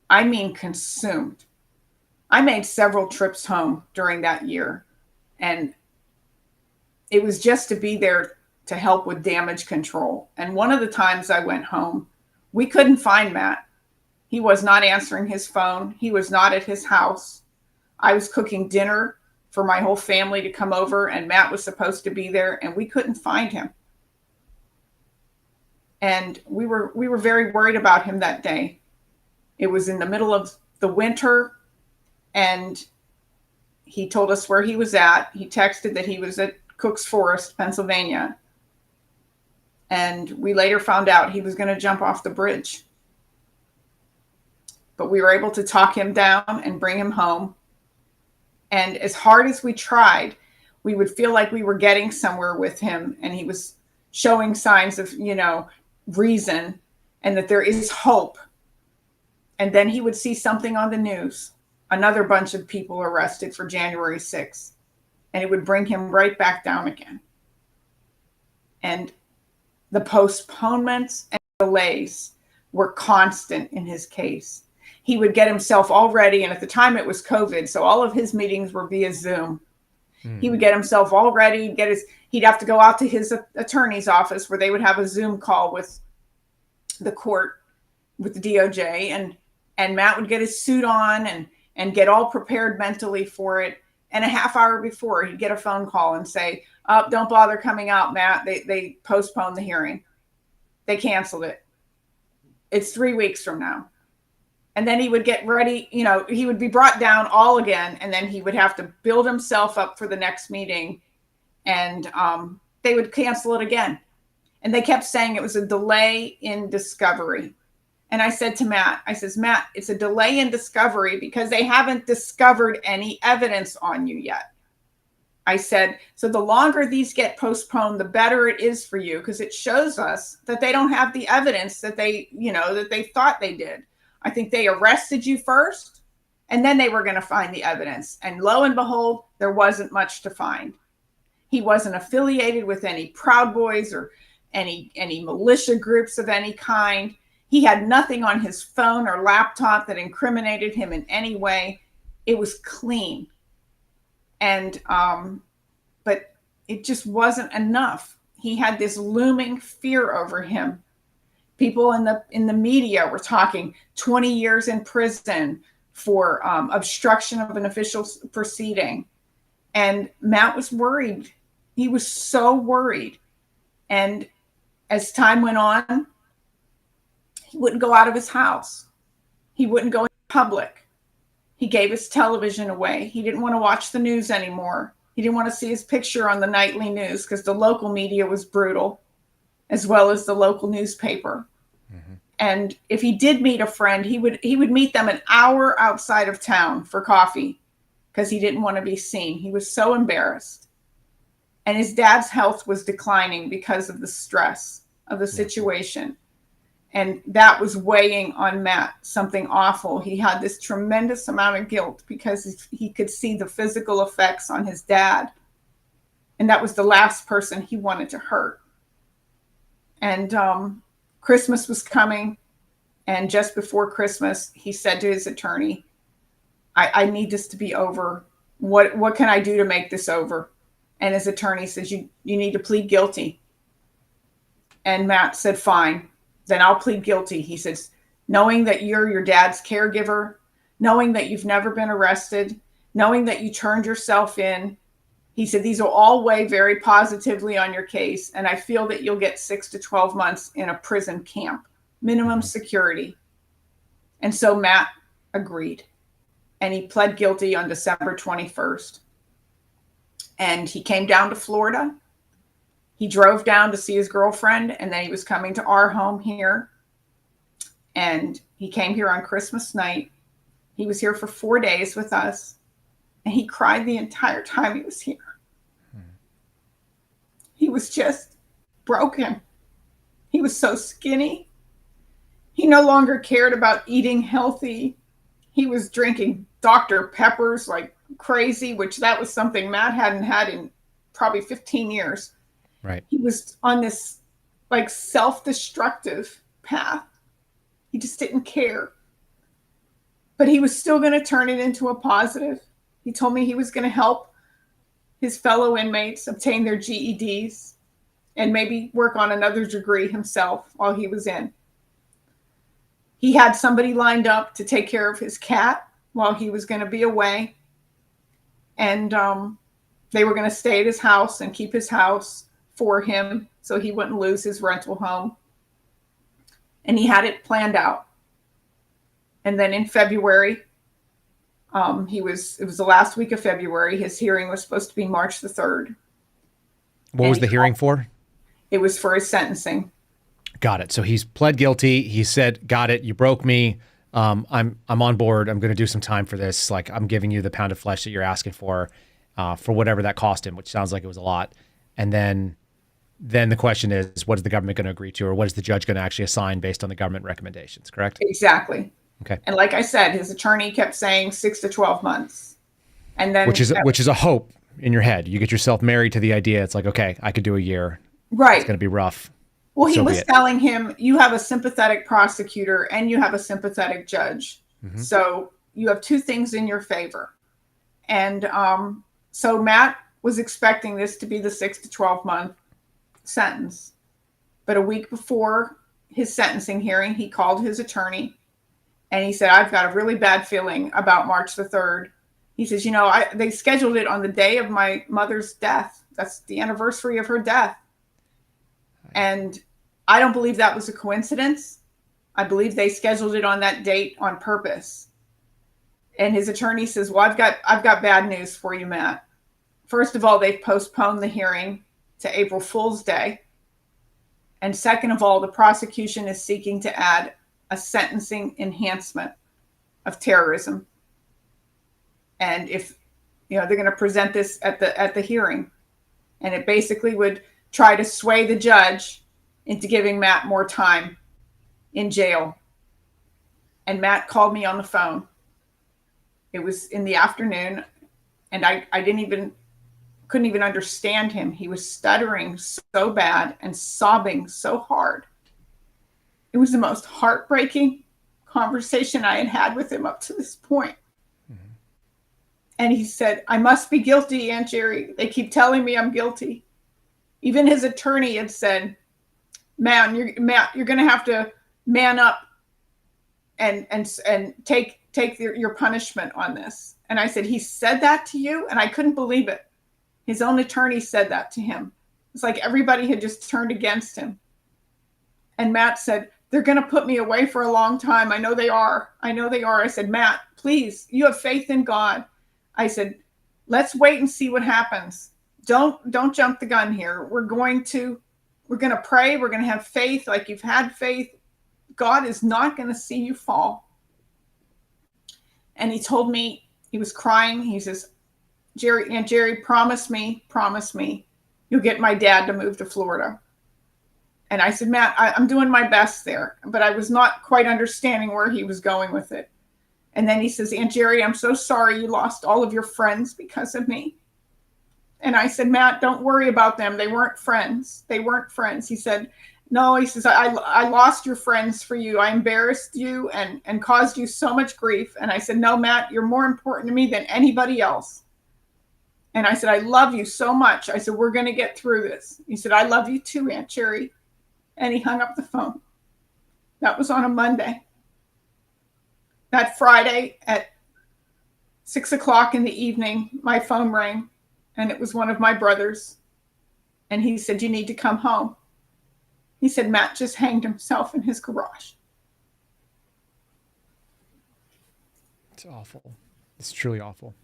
I mean, consumed. I made several trips home during that year, and it was just to be there to help with damage control. And one of the times I went home, we couldn't find Matt. He was not answering his phone. He was not at his house. I was cooking dinner for my whole family to come over, and Matt was supposed to be there, and we couldn't find him. And we were very worried about him that day. It was in the middle of the winter, and he told us where he was at. He texted that he was at Cook's Forest, Pennsylvania. And we later found out he was going to jump off the bridge. But we were able to talk him down and bring him home. And as hard as we tried, we would feel like we were getting somewhere with him, and he was showing signs of, reason and that there is hope. And then he would see something on the news, another bunch of people arrested for January 6th, and it would bring him right back down again. And the postponements and delays were constant in his case. He would get himself all ready, and at the time it was COVID, so all of his meetings were via Zoom. He would get himself all ready, he'd have to go out to his attorney's office where they would have a Zoom call with the court, with the DOJ, and Matt would get his suit on and get all prepared mentally for it. And a half hour before, he'd get a phone call and say, oh, don't bother coming out, Matt. They postponed the hearing. They canceled it. It's 3 weeks from now. And then he would get ready, he would be brought down all again, and then he would have to build himself up for the next meeting, and they would cancel it again. And they kept saying it was a delay in discovery. And I said to Matt, Matt, it's a delay in discovery because they haven't discovered any evidence on you yet. I said, so the longer these get postponed, the better it is for you, because it shows us that they don't have the evidence that they thought they did. I think they arrested you first, And then they were going to find the evidence. And lo and behold, there wasn't much to find. He wasn't affiliated with any Proud Boys or any militia groups of any kind. He had nothing on his phone or laptop that incriminated him in any way. It was clean. And, but it just wasn't enough. He had this looming fear over him. People in the media were talking 20 years in prison for obstruction of an official proceeding. And Matt was worried. He was so worried. And as time went on, he wouldn't go out of his house. He wouldn't go in public. He gave his television away. He didn't want to watch the news anymore. He didn't want to see his picture on the nightly news because the local media was brutal, as well as the local newspaper. Mm-hmm. And if he did meet a friend, he would meet them an hour outside of town for coffee because he didn't want to be seen. He was so embarrassed. And his dad's health was declining because of the stress of the situation. And that was weighing on Matt, something awful. He had this tremendous amount of guilt because he could see the physical effects on his dad. And that was the last person he wanted to hurt. And Christmas was coming. And just before Christmas, he said to his attorney, I need this to be over. What can I do to make this over? And his attorney says, you need to plead guilty. And Matt said, fine. Then I'll plead guilty. He says, knowing that you're your dad's caregiver, knowing that you've never been arrested, knowing that you turned yourself in. He said, these will all weigh very positively on your case. And I feel that you'll get 6 to 12 months in a prison camp, minimum security. And so Matt agreed. And he pled guilty on December 21st. And he came down to Florida. He drove down to see his girlfriend, and then he was coming to our home here. And he came here on Christmas night. He was here for 4 days with us, and he cried the entire time he was here. He was just broken. He was so skinny. He no longer cared about eating healthy. He was drinking Dr. Peppers like crazy, which that was something Matt hadn't had in probably 15 years. Right. He was on this like self-destructive path. He just didn't care. But he was still going to turn it into a positive. He told me he was going to help his fellow inmates obtain their GEDs and maybe work on another degree himself while he was in. He had somebody lined up to take care of his cat while he was going to be away. And they were going to stay at his house and keep his house for him so he wouldn't lose his rental home. And he had it planned out. And then in February, it was the last week of February. His hearing was supposed to be March the 3rd. What was the hearing for? It was for his sentencing. Got it. So he's pled guilty. He said, got it. You broke me. I'm on board. I'm going to do some time for this. Like, I'm giving you the pound of flesh that you're asking for whatever that cost him, which sounds like it was a lot. And then the question is, what is the government going to agree to, or what is the judge going to actually assign based on the government recommendations, correct? Exactly. Okay. And like I said, his attorney kept saying 6 to 12 months. And then which is a hope in your head. You get yourself married to the idea. It's like, okay, I could do a year. Right. It's going to be rough. Well, he was telling him, you have a sympathetic prosecutor and you have a sympathetic judge. Mm-hmm. So you have two things in your favor. And so Matt was expecting this to be the 6 to 12 month sentence. But a week before his sentencing hearing, he called his attorney and he said, I've got a really bad feeling about March the 3rd. He says, they scheduled it on the day of my mother's death. That's the anniversary of her death. And I don't believe that was a coincidence. I believe they scheduled it on that date on purpose. And his attorney says, well, I've got bad news for you, Matt. First of all, they've postponed the hearing to April Fool's Day. And second of all, the prosecution is seeking to add a sentencing enhancement of terrorism. And if, they're going to present this at the hearing, and it basically would try to sway the judge into giving Matt more time in jail. And Matt called me on the phone. It was in the afternoon, and I couldn't even understand him. He was stuttering so bad and sobbing so hard. It was the most heartbreaking conversation I had had with him up to this point. And he said, I must be guilty, Aunt Geri. They keep telling me I'm guilty. Even his attorney had said, Matt, you're going to have to man up and take your punishment on this. And I said, he said that to you? And I couldn't believe it. His own attorney said that to him. It's like everybody had just turned against him. And Matt said, they're going to put me away for a long time. I know they are. I said, Matt, please, you have faith in God. I said, let's wait and see what happens. Don't jump the gun here. We're going to pray. We're going to have faith like you've had faith. God is not going to see you fall. And he told me, he was crying. He says, Aunt Geri, promise me, you'll get my dad to move to Florida. And I said, Matt, I'm doing my best there, but I was not quite understanding where he was going with it. And then he says, Aunt Geri, I'm so sorry you lost all of your friends because of me. And I said, Matt, don't worry about them. They weren't friends. He said, no, he says, I lost your friends for you. I embarrassed you and caused you so much grief. And I said, no, Matt, you're more important to me than anybody else. And I said, I love you so much. I said, we're going to get through this. He said, I love you too, Aunt Geri. And he hung up the phone. That was on a Monday. That Friday at 6:00 in the evening, my phone rang, and it was one of my brothers. And he said, you need to come home. He said, Matt just hanged himself in his garage. It's awful. It's truly awful.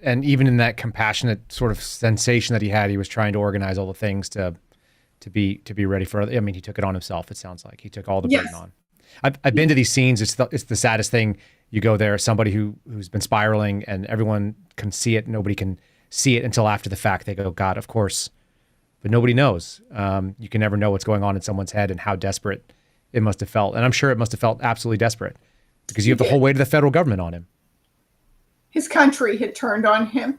And even in that compassionate sort of sensation that he had, he was trying to organize all the things to be ready for. I mean, he took it on himself. It sounds like he took all the burden on. I've been to these scenes. It's the saddest thing. You go there, somebody who's been spiraling, and everyone can see it. Nobody can see it until after the fact. They go, God, of course, but nobody knows. You can never know what's going on in someone's head and how desperate it must have felt. And I'm sure it must have felt absolutely desperate because you have the whole weight of the federal government on him. His country had turned on him.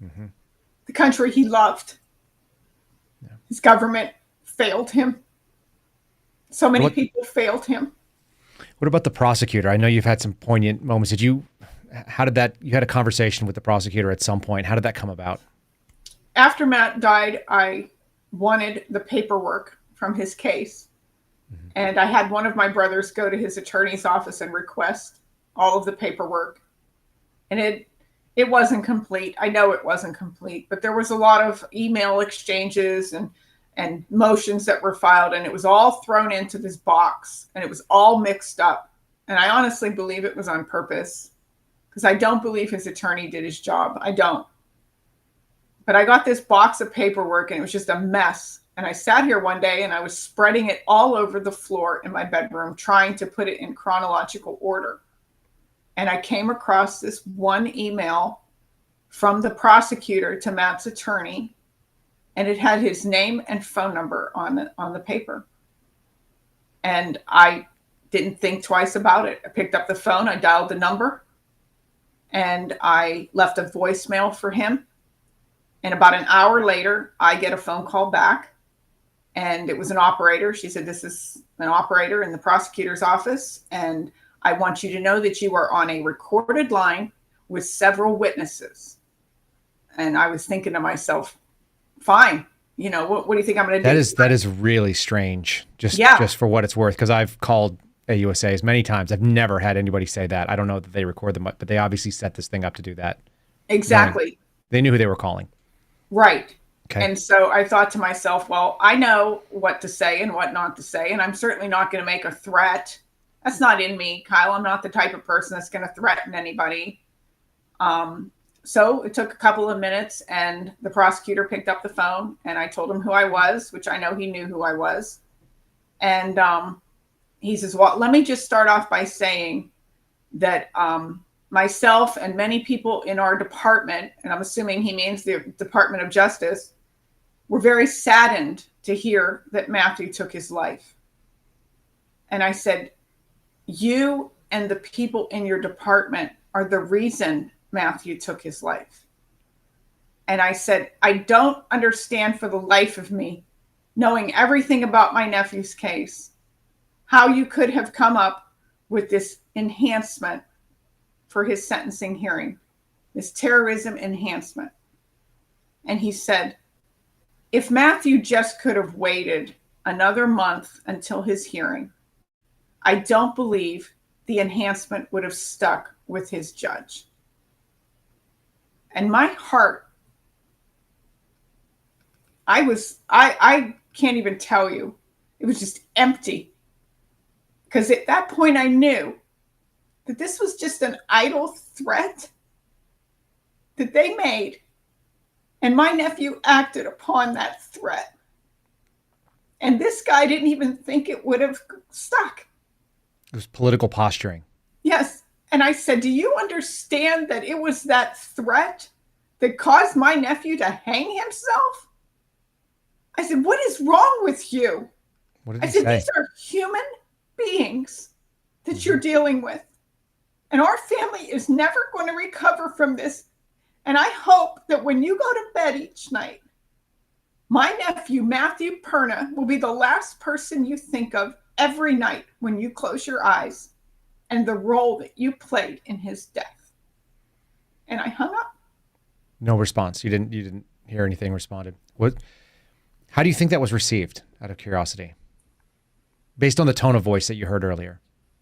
Mm-hmm. The country he loved. Yeah. His government failed him. So many people failed him. What about the prosecutor? I know you've had some poignant moments. You had a conversation with the prosecutor at some point. How did that come about? After Matt died, I wanted the paperwork from his case. Mm-hmm. And I had one of my brothers go to his attorney's office and request all of the paperwork. And it wasn't complete. I know it wasn't complete, but there was a lot of email exchanges and motions that were filed, and it was all thrown into this box, and it was all mixed up. And I honestly believe it was on purpose, because I don't believe his attorney did his job. I don't. But I got this box of paperwork, and it was just a mess. And I sat here one day, and I was spreading it all over the floor in my bedroom, trying to put it in chronological order. And I came across this one email from the prosecutor to Matt's attorney, and it had his name and phone number on the paper. And I didn't think twice about it. I picked up the phone, I dialed the number, and I left a voicemail for him. And about an hour later, I get a phone call back, and it was an operator. She said, this is an operator in the prosecutor's office, and I want you to know that you are on a recorded line with several witnesses. And I was thinking to myself, fine, what do you think I'm going to do? That is really strange, just for what it's worth, because I've called AUSAs many times. I've never had anybody say that. I don't know that they record them, but they obviously set this thing up to do that. Exactly. They knew who they were calling. Right. Okay. And so I thought to myself, well, I know what to say and what not to say, and I'm certainly not going to make a threat. That's not in me, Kyle. I'm not the type of person that's going to threaten anybody. So it took a couple of minutes, and the prosecutor picked up the phone, and I told him who I was, which I know he knew who I was. And he says, well, let me just start off by saying that myself and many people in our department, and I'm assuming he means the Department of Justice, were very saddened to hear that Matthew took his life. And I said, you and the people in your department are the reason Matthew took his life. And I said, I don't understand for the life of me, knowing everything about my nephew's case, how you could have come up with this enhancement for his sentencing hearing, this terrorism enhancement. And he said, if Matthew just could have waited another month until his hearing, I don't believe the enhancement would have stuck with his judge. And my heart, I can't even tell you, it was just empty. Because at that point I knew that this was just an idle threat that they made. And my nephew acted upon that threat. And this guy didn't even think it would have stuck. It was political posturing. Yes. And I said, do you understand that it was that threat that caused my nephew to hang himself? I said, what is wrong with you? What did I he said, say? these are human beings that you're dealing with. And our family is never going to recover from this. And I hope that when you go to bed each night, my nephew, Matthew Perna, will be the last person you think of every night when you close your eyes and the role that you played in his death. And I hung up. No response. You didn't hear anything responded. How do you think that was received, out of curiosity? Based on the tone of voice that you heard earlier.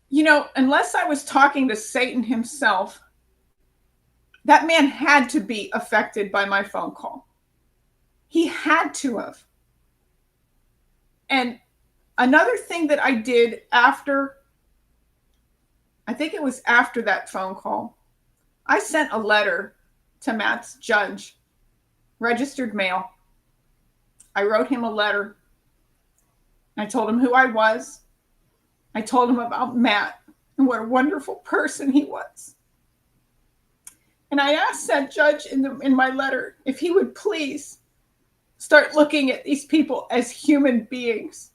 You know, unless I was talking to Satan himself, that man had to be affected by my phone call. He had to have. And another thing that I did after, I think it was after that phone call, I sent a letter to Matt's judge, registered mail. I wrote him a letter. I told him who I was. I told him about Matt and what a wonderful person he was. And I asked that judge in my letter if he would please start looking at these people as human beings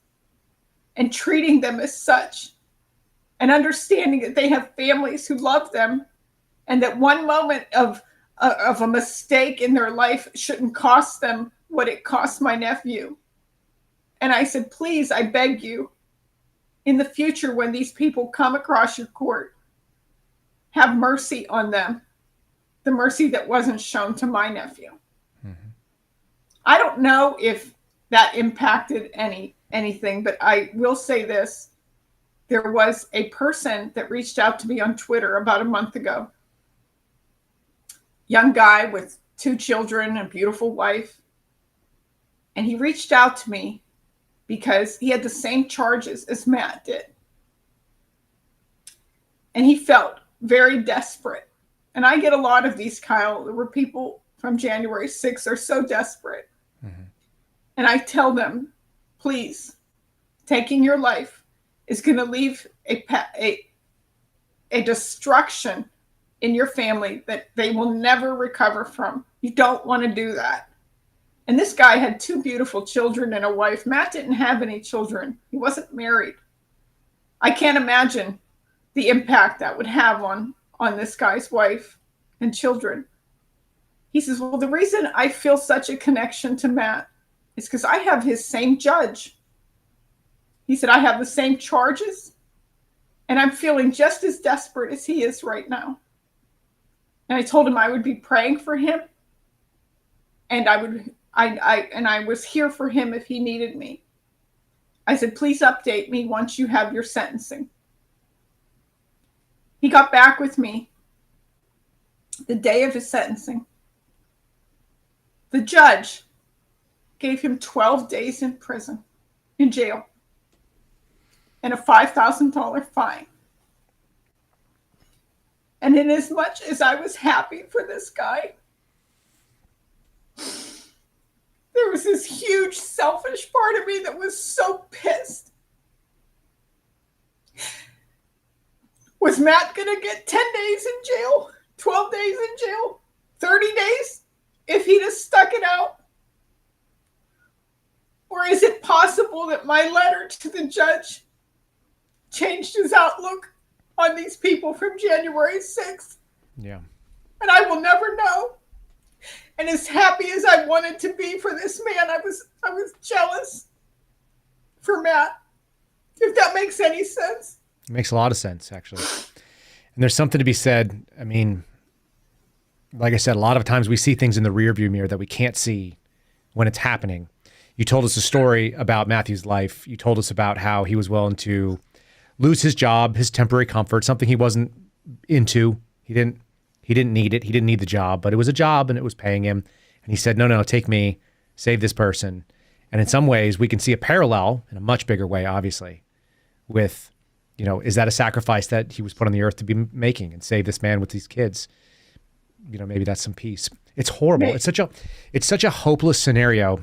and treating them as such, and understanding that they have families who love them, and that one moment of a mistake in their life shouldn't cost them what it cost my nephew. And I said, please, I beg you, in the future when these people come across your court, have mercy on them. The mercy that wasn't shown to my nephew. Mm-hmm. I don't know if that impacted anything, but I will say this. There was a person that reached out to me on Twitter about a month ago. Young guy with 2 children, a beautiful wife. And he reached out to me because he had the same charges as Matt did. And he felt very desperate. And I get a lot of these, Kyle, where people from January 6th are so desperate. Mm-hmm. And I tell them, please, taking your life is going to leave a destruction in your family that they will never recover from. You don't want to do that. And this guy had 2 beautiful children and a wife. Matt didn't have any children. He wasn't married. I can't imagine the impact that would have on this guy's wife and children. He says, well, the reason I feel such a connection to Matt is because I have his same judge. He said, I have the same charges, and I'm feeling just as desperate as he is right now. And I told him I would be praying for him, and I was here for him if he needed me. I said, please update me once you have your sentencing. He got back with me the day of his sentencing. The judge gave him 12 days in prison, in jail, and a $5,000 fine. And in as much as I was happy for this guy, there was this huge selfish part of me that was so pissed. Was Matt going to get 10 days in jail, 12 days in jail, 30 days if he'd have stuck it out? Or is it possible that my letter to the judge changed his outlook on these people from January 6th? Yeah. And I will never know. And as happy as I wanted to be for this man, I was jealous for Matt. If that makes any sense. It makes a lot of sense, actually. And there's something to be said. I mean, like I said, a lot of times we see things in the rearview mirror that we can't see when it's happening. You told us a story about Matthew's life. You told us about how he was willing to lose his job, his temporary comfort, something he wasn't into. He didn't need it. He didn't need the job, but it was a job and it was paying him. And he said, no, take me, save this person. And in some ways we can see a parallel in a much bigger way, obviously, with, is that a sacrifice that he was put on the earth to be making and save this man with these kids? Maybe that's some peace. It's horrible. It's such a hopeless scenario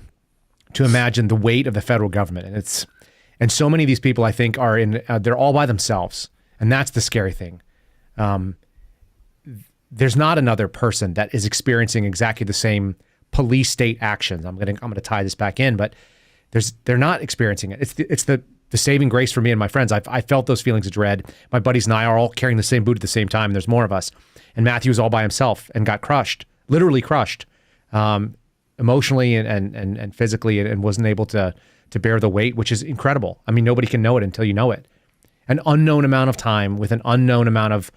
to imagine the weight of the federal government. And so many of these people, I think, are they're all by themselves. And that's the scary thing. There's not another person that is experiencing exactly the same police state actions. I'm going to tie this back in, but they're not experiencing it. It's the saving grace for me and my friends. I felt those feelings of dread. My buddies and I are all carrying the same boot at the same time. There's more of us. And Matthew was all by himself and got crushed, literally crushed, emotionally and physically, and wasn't able to bear the weight, which is incredible. I mean, nobody can know it until you know it. An unknown amount of time with an unknown amount of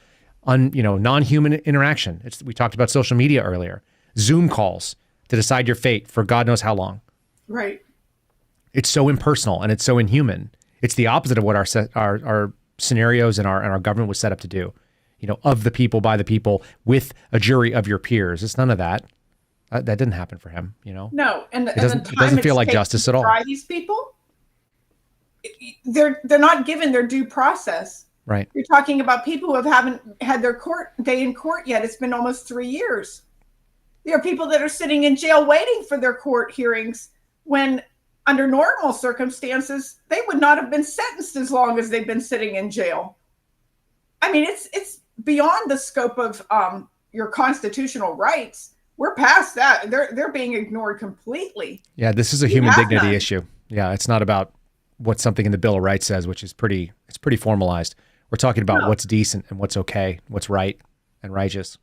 non-human interaction. We talked about social media earlier. Zoom calls to decide your fate for God knows how long. Right. It's so impersonal and it's so inhuman. It's the opposite of what our scenarios and our government was set up to do. Of the people, by the people, with a jury of your peers. It's none of that. That didn't happen for him. No, and it doesn't feel like justice at all. Try these people. They're not given their due process. Right. You're talking about people who haven't had their court day in court yet. It's been almost 3 years. There are people that are sitting in jail waiting for their court hearings when, under normal circumstances, they would not have been sentenced as long as they've been sitting in jail. I mean, it's beyond the scope of your constitutional rights. We're past that. They're being ignored completely. Yeah, this is a human dignity issue. Yeah, it's not about what something in the Bill of Rights says, which is pretty formalized. We're talking about what's decent and what's okay, what's right and righteous.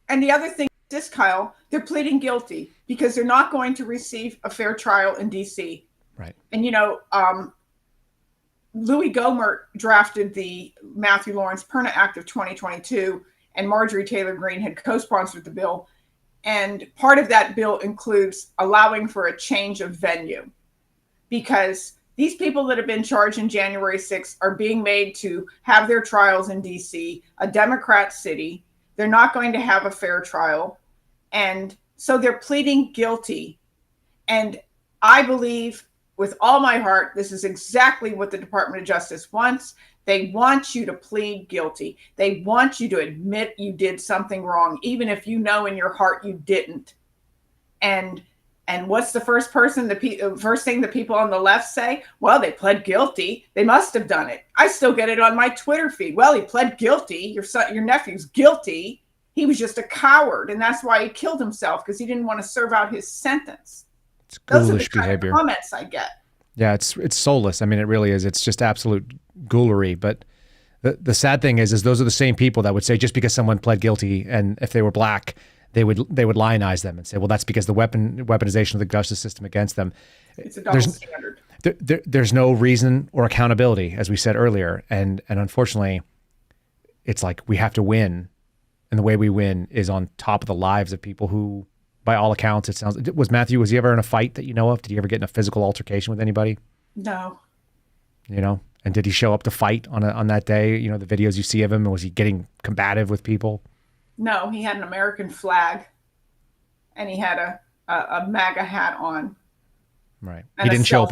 And the other thing is, Kyle, they're pleading guilty because they're not going to receive a fair trial in D.C. Right. And, Louis Gohmert drafted the Matthew Lawrence Perna Act of 2022, and Marjorie Taylor Greene had co-sponsored the bill. And part of that bill includes allowing for a change of venue, because these people that have been charged in January 6th are being made to have their trials in D.C., a Democrat city. They're not going to have a fair trial. And so they're pleading guilty. And I believe with all my heart, this is exactly what the Department of Justice wants. They want you to plead guilty. They want you to admit you did something wrong, even if you know in your heart you didn't. And what's the first thing the people on the left say? Well, they pled guilty. They must have done it. I still get it on my Twitter feed. Well, he pled guilty. Your nephew's guilty. He was just a coward, and that's why he killed himself, because he didn't want to serve out his sentence. It's ghoulish behavior. Comments I get. Yeah, it's soulless. I mean, it really is. It's just absolute ghoulery. But the sad thing is those are the same people that would say just because someone pled guilty, and if they were black, they would lionize them and say, well, that's because the weaponization of the justice system against them. It's a double standard. There's no reason or accountability, as we said earlier, and unfortunately, it's like we have to win, and the way we win is on top of the lives of people who, by all accounts, it sounds. Was he ever in a fight that you know of? Did he ever get in a physical altercation with anybody? No. And did he show up to fight on that day? The videos you see of him, was he getting combative with people? No, he had an American flag, and he had a MAGA hat on. Right. He didn't show up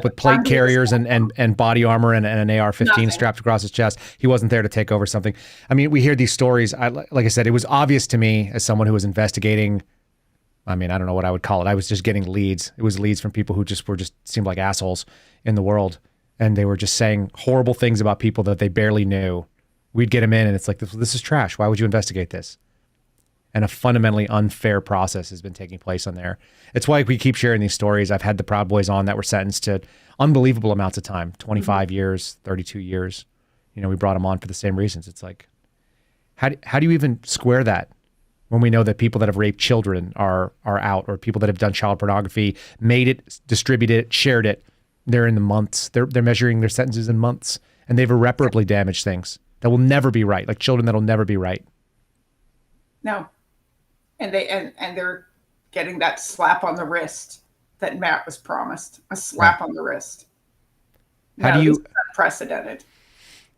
with plate carriers and body armor and an AR-15 strapped across his chest. He wasn't there to take over something. I mean, we hear these stories. Like I said, it was obvious to me as someone who was investigating. I mean, I don't know what I would call it. I was just getting leads. It was leads from people who just seemed like assholes in the world. And they were just saying horrible things about people that they barely knew. We'd get them in and it's like, this is trash. Why would you investigate this? And a fundamentally unfair process has been taking place on there. It's why we keep sharing these stories. I've had the Proud Boys on that were sentenced to unbelievable amounts of time, 25 years, 32 years. We brought them on for the same reasons. It's like, How do you even square that when we know that people that have raped children are out, or people that have done child pornography, made it, distributed it, shared it, they're in the months. They're measuring their sentences in months, and they've irreparably damaged things that will never be right, like children that'll never be right. No. And they're getting that slap on the wrist that Matt was promised. A slap on the wrist. How do you this is unprecedented.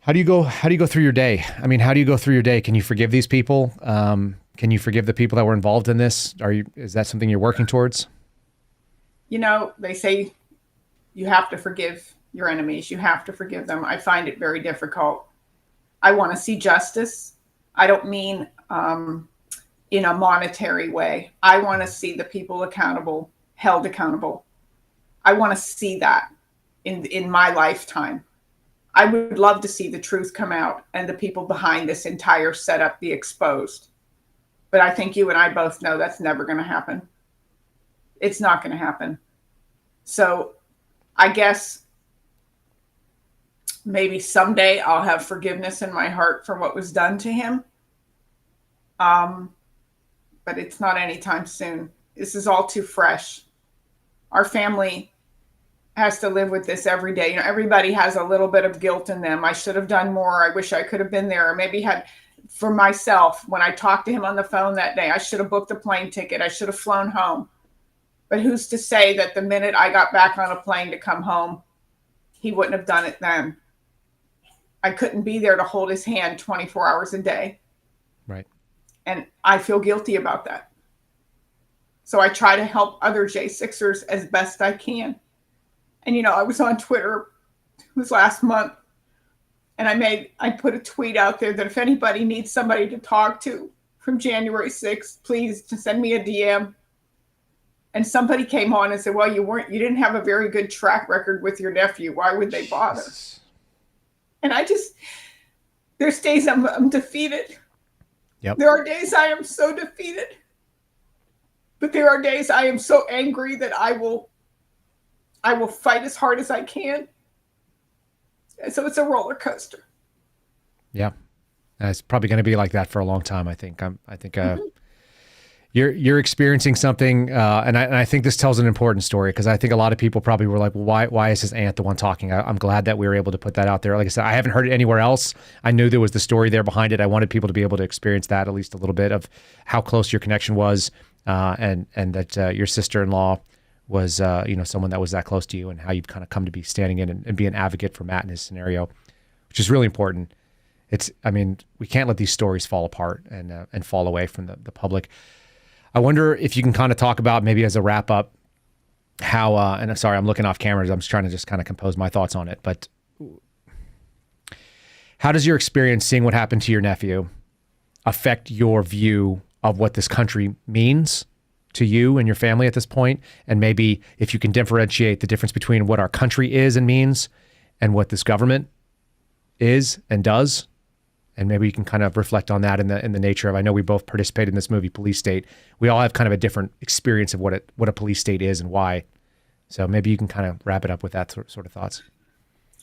How do you go through your day? I mean, how do you go through your day? Can you forgive these people? Can you forgive the people that were involved in this? Is that something you're working towards? You know, they say you have to forgive your enemies. You have to forgive them. I find it very difficult. I want to see justice. I don't mean in a monetary way. I want to see the people accountable, held accountable. I want to see that in my lifetime. I would love to see the truth come out and the people behind this entire setup be exposed. But I think you and I both know that's never going to happen. It's not going to happen. So I guess maybe someday I'll have forgiveness in my heart for what was done to him. But it's not anytime soon. This is all too fresh. Our family has to live with this every day. You know, everybody has a little bit of guilt in them. I should have done more. I wish I could have been there. Or maybe had, for myself, when I talked to him on the phone that day, I should have booked a plane ticket. I should have flown home. But who's to say that the minute I got back on a plane to come home, he wouldn't have done it then? I couldn't be there to hold his hand 24 hours a day. Right. And I feel guilty about that. So I try to help other J6ers as best I can. And, you know, I was on Twitter, it was last month, and I put a tweet out there that if anybody needs somebody to talk to from January 6th, please just send me a DM. And somebody came on and said, well, you didn't have a very good track record with your nephew. Why would they bother? And there's days I'm defeated. Yep. There are days I am so defeated. But there are days I am so angry that I will fight as hard as I can. And so it's a roller coaster. Yeah. It's probably going to be like that for a long time, I think. You're experiencing something, and I think this tells an important story, because I think a lot of people probably were like, well, why is his aunt the one talking? I'm glad that we were able to put that out there. Like I said, I haven't heard it anywhere else. I knew there was the story there behind it. I wanted people to be able to experience that, at least a little bit, of how close your connection was, and that your sister-in-law was someone that was that close to you, and how you've kind of come to be standing in and be an advocate for Matt in his scenario, which is really important. We can't let these stories fall apart and fall away from the public. I wonder if you can kind of talk about, maybe as a wrap up, how, and I'm sorry, I'm looking off camera. I'm just trying to just kind of compose my thoughts on it. But how does your experience seeing what happened to your nephew affect your view of what this country means to you and your family at this point? And maybe if you can differentiate the difference between what our country is and means and what this government is and does. And maybe you can kind of reflect on that in the nature of, I know we both participated in this movie, Police State. We all have kind of a different experience of what a police state is and why. So maybe you can kind of wrap it up with that sort of thoughts.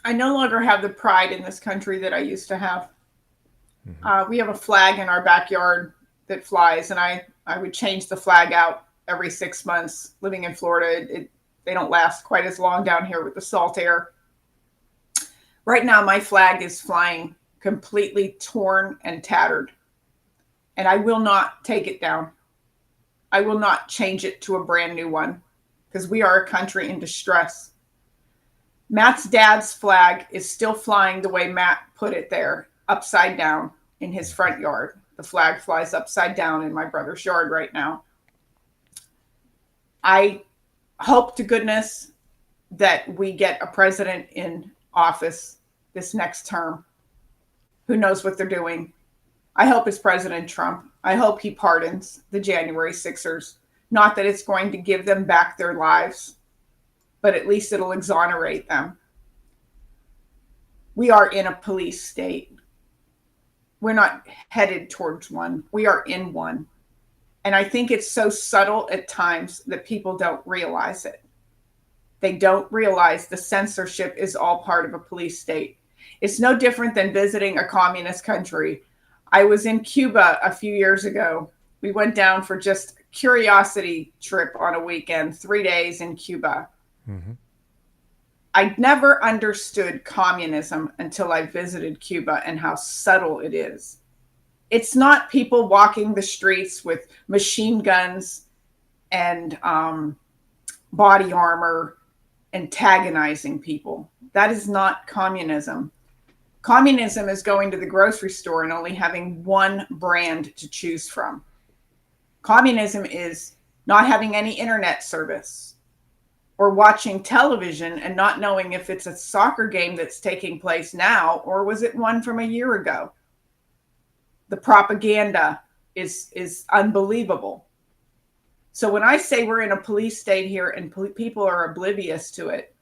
I no longer have the pride in this country that I used to have. We have a flag in our backyard that flies, and I would change the flag out every 6 months. Living in Florida, they don't last quite as long down here with the salt air. Right now, my flag is flying completely torn and tattered, and I will not take it down. I will not change it to a brand new one, because we are a country in distress. Matt's dad's flag is still flying the way Matt put it there, upside down in his front yard. The flag flies upside down in my brother's yard right now. I hope to goodness that we get a president in office this next term who knows what they're doing. I hope it's President Trump. I hope he pardons the January 6ers. Not that it's going to give them back their lives, but at least it'll exonerate them. We are in a police state. We're not headed towards one. We are in one. And I think it's so subtle at times that people don't realize it. They don't realize the censorship is all part of a police state. It's no different than visiting a communist country. I was in Cuba a few years ago. We went down for just a curiosity trip on a weekend, 3 days in Cuba. I never understood communism until I visited Cuba and how subtle it is. It's not people walking the streets with machine guns and body armor antagonizing people. That is not communism. Communism is going to the grocery store and only having one brand to choose from. Communism is not having any internet service or watching television and not knowing if it's a soccer game that's taking place now or was it one from a year ago. The propaganda is unbelievable. So when I say we're in a police state here and people are oblivious to it,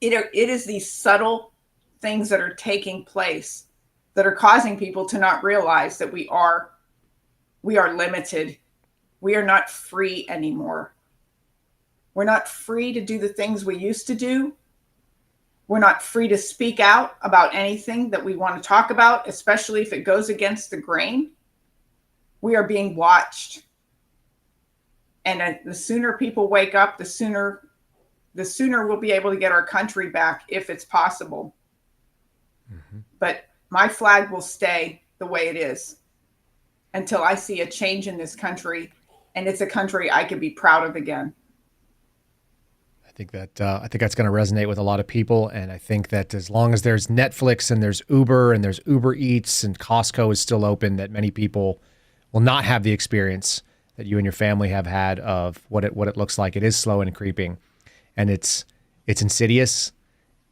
it is these subtle things that are taking place that are causing people to not realize that we are limited. We are not free anymore. We're not free to do the things we used to do. We're not free to speak out about anything that we want to talk about, especially if it goes against the grain. We are being watched. And the sooner people wake up, the sooner we'll be able to get our country back if it's possible. But my flag will stay the way it is until I see a change in this country, and it's a country I can be proud of again. I think that's going to resonate with a lot of people, and I think that as long as there's Netflix and there's Uber and there's Uber Eats and Costco is still open, that many people will not have the experience that you and your family have had of what it looks like. It is slow and creeping, and it's insidious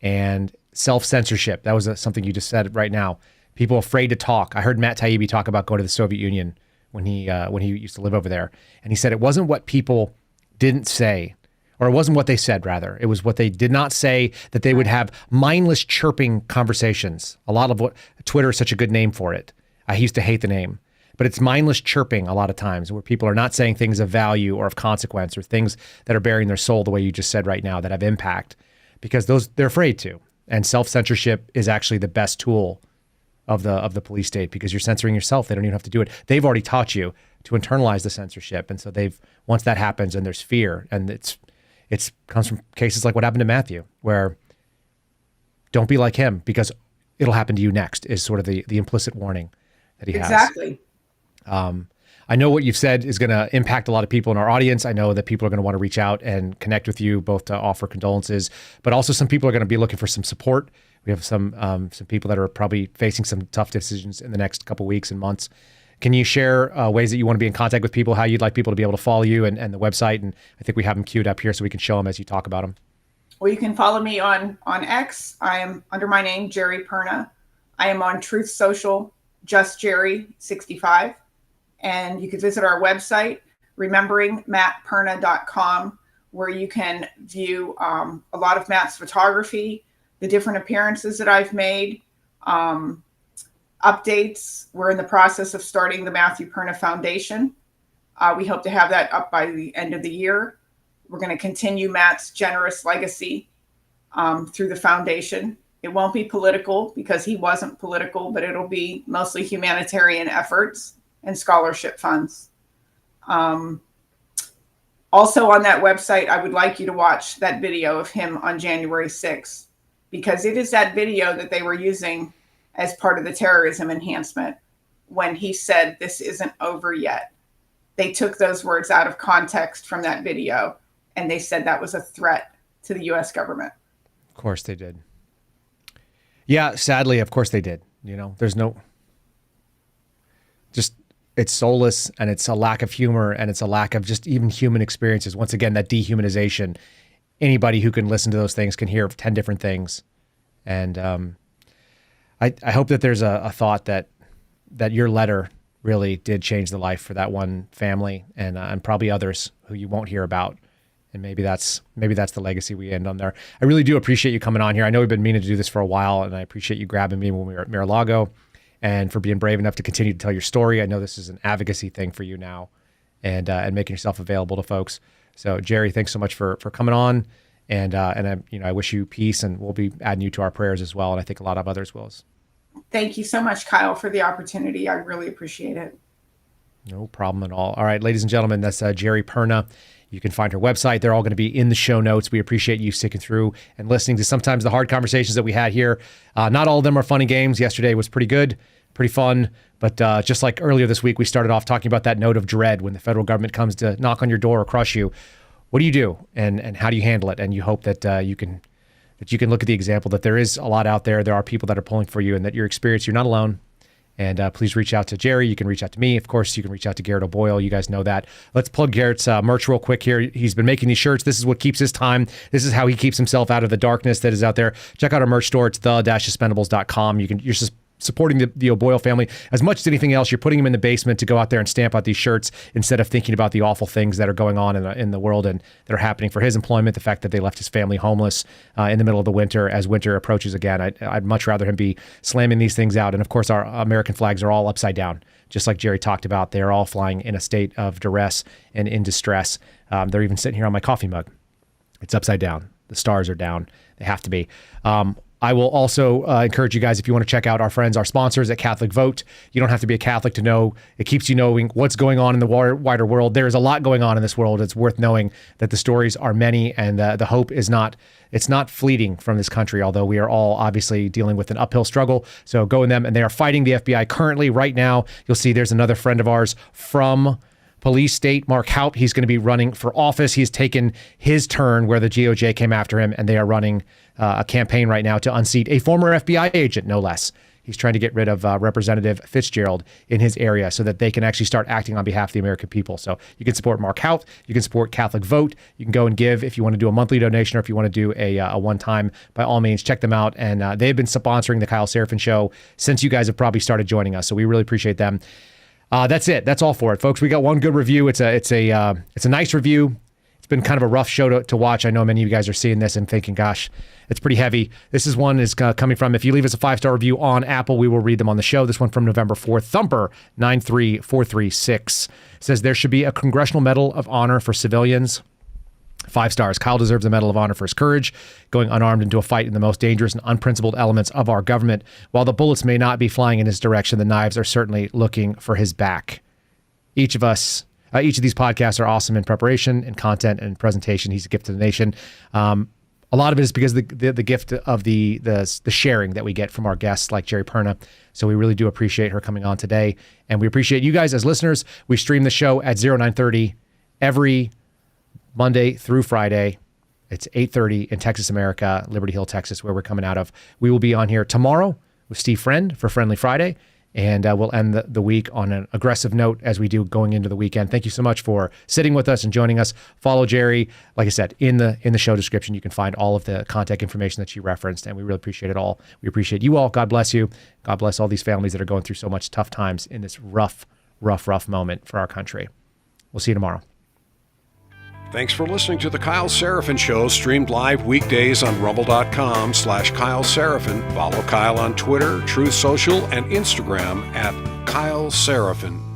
and self-censorship. That was something you just said right now. People afraid to talk. I heard Matt Taibbi talk about going to the Soviet Union when he used to live over there, and he said it wasn't what people didn't say. Or it wasn't what they said, rather. It was what they did not say, that they would have mindless chirping conversations. A lot of what Twitter is such a good name for it. I used to hate the name, but it's mindless chirping a lot of times where people are not saying things of value or of consequence or things that are bearing their soul the way you just said right now that have impact, because they're afraid to. And self-censorship is actually the best tool of the police state, because you're censoring yourself. They don't even have to do it. They've already taught you to internalize the censorship. And so once that happens and there's fear, and it comes from cases like what happened to Matthew, where don't be like him because it'll happen to you next, is sort of the implicit warning that he has. Exactly. I know what you've said is going to impact a lot of people in our audience. I know that people are going to want to reach out and connect with you, both to offer condolences, but also some people are going to be looking for some support. We have some people that are probably facing some tough decisions in the next couple weeks and months. Can you share ways that you want to be in contact with people, how you'd like people to be able to follow you and the website? And I think we have them queued up here so we can show them as you talk about them. Well, you can follow me on X. I am under my name, Geri Perna. I am on Truth Social, just Geri65. And you can visit our website, rememberingmattperna.com, where you can view a lot of Matt's photography, the different appearances that I've made, updates. We're in the process of starting the Matthew Perna Foundation. We hope to have that up by the end of the year. We're going to continue Matt's generous legacy through the foundation. It won't be political because he wasn't political, but it'll be mostly humanitarian efforts and scholarship funds. Also on that website, I would like you to watch that video of him on January 6th, because it is that video that they were using as part of the terrorism enhancement when he said, "This isn't over yet." They took those words out of context from that video, and they said that was a threat to the U.S. government. Of course they did. Yeah, sadly, of course they did. There's it's soulless, and it's a lack of humor, and it's a lack of just even human experiences. Once again, that dehumanization. Anybody who can listen to those things can hear 10 different things. And I hope that there's a thought that your letter really did change the life for that one family and probably others who you won't hear about. And maybe that's the legacy we end on there. I really do appreciate you coming on here. I know we've been meaning to do this for a while, and I appreciate you grabbing me when we were at Mar-a-Lago and for being brave enough to continue to tell your story. I know this is an advocacy thing for you now, and making yourself available to folks. So Geri, thanks so much for coming on. And I wish you peace, and we'll be adding you to our prayers as well. And I think a lot of others will. Thank you so much, Kyle, for the opportunity. I really appreciate it. No problem at all. All right, ladies and gentlemen, that's Geri Perna. You can find her website. They're all going to be in the show notes. We appreciate you sticking through and listening to sometimes the hard conversations that we had here. Not all of them are funny games. Yesterday was pretty good, pretty fun. But just like earlier this week, we started off talking about that note of dread when the federal government comes to knock on your door or crush you. What do you do, and how do you handle it? And you hope that you can look at the example that there is a lot out there. There are people that are pulling for you, and that your experience, you're not alone. And please reach out to Geri. You can reach out to me. Of course, you can reach out to Garrett O'Boyle. You guys know that. Let's plug Garrett's merch real quick here. He's been making these shirts. This is what keeps his time. This is how he keeps himself out of the darkness that is out there. Check out our merch store. It's the-suspendables.com. You're just supporting the O'Boyle family as much as anything else. You're putting them in the basement to go out there and stamp out these shirts instead of thinking about the awful things that are going on in the world and that are happening for his employment. The fact that they left his family homeless in the middle of the winter as winter approaches again. I'd much rather him be slamming these things out. And of course, our American flags are all upside down, just like Geri talked about. They're all flying in a state of duress and in distress. They're even sitting here on my coffee mug. It's upside down. The stars are down. They have to be. I will also encourage you guys, if you want to check out our friends, our sponsors at Catholic Vote. You don't have to be a Catholic to know. It keeps you knowing what's going on in the wider world. There is a lot going on in this world. It's worth knowing that the stories are many, and the hope is not fleeting from this country, although we are all obviously dealing with an uphill struggle. So go in them, and they are fighting the FBI currently right now. You'll see there's another friend of ours from Police State, Mark Haupt. He's going to be running for office. He's taken his turn where the GOJ came after him, and they are running a campaign right now to unseat a former FBI agent, no less. He's trying to get rid of Representative Fitzgerald in his area so that they can actually start acting on behalf of the American people. So you can support Mark Haupt. You can support Catholic Vote. You can go and give if you want to do a monthly donation or if you want to do a one-time. By all means, check them out. And they've been sponsoring the Kyle Seraphin Show since you guys have probably started joining us. So we really appreciate them. That's it. That's all for it, folks. We got one good review. It's a nice review. It's been kind of a rough show to watch. I know many of you guys are seeing this and thinking, gosh, it's pretty heavy. This is one is coming from, if you leave us a 5-star review on Apple, we will read them on the show. This one from November 4th, Thumper 93436 says there should be a Congressional Medal of Honor for civilians. 5 stars. Kyle deserves a Medal of Honor for his courage, going unarmed into a fight in the most dangerous and unprincipled elements of our government. While the bullets may not be flying in his direction, the knives are certainly looking for his back. Each of these podcasts are awesome in preparation and content and presentation. He's a gift to the nation. A lot of it is because the gift of the sharing that we get from our guests like Geri Perna. So we really do appreciate her coming on today. And we appreciate you guys as listeners. We stream the show at 0930 every Monday through Friday. It's 8:30 in Texas, America, Liberty Hill, Texas, where we're coming out of. We will be on here tomorrow with Steve Friend for Friendly Friday. And we'll end the week on an aggressive note as we do going into the weekend. Thank you so much for sitting with us and joining us. Follow Geri. Like I said, in the show description, you can find all of the contact information that she referenced, and we really appreciate it all. We appreciate you all. God bless you. God bless all these families that are going through so much tough times in this rough moment for our country. We'll see you tomorrow. Thanks for listening to The Kyle Seraphin Show, streamed live weekdays on rumble.com/Kyle Seraphin. Follow Kyle on Twitter, Truth Social, and Instagram at Kyle Seraphin.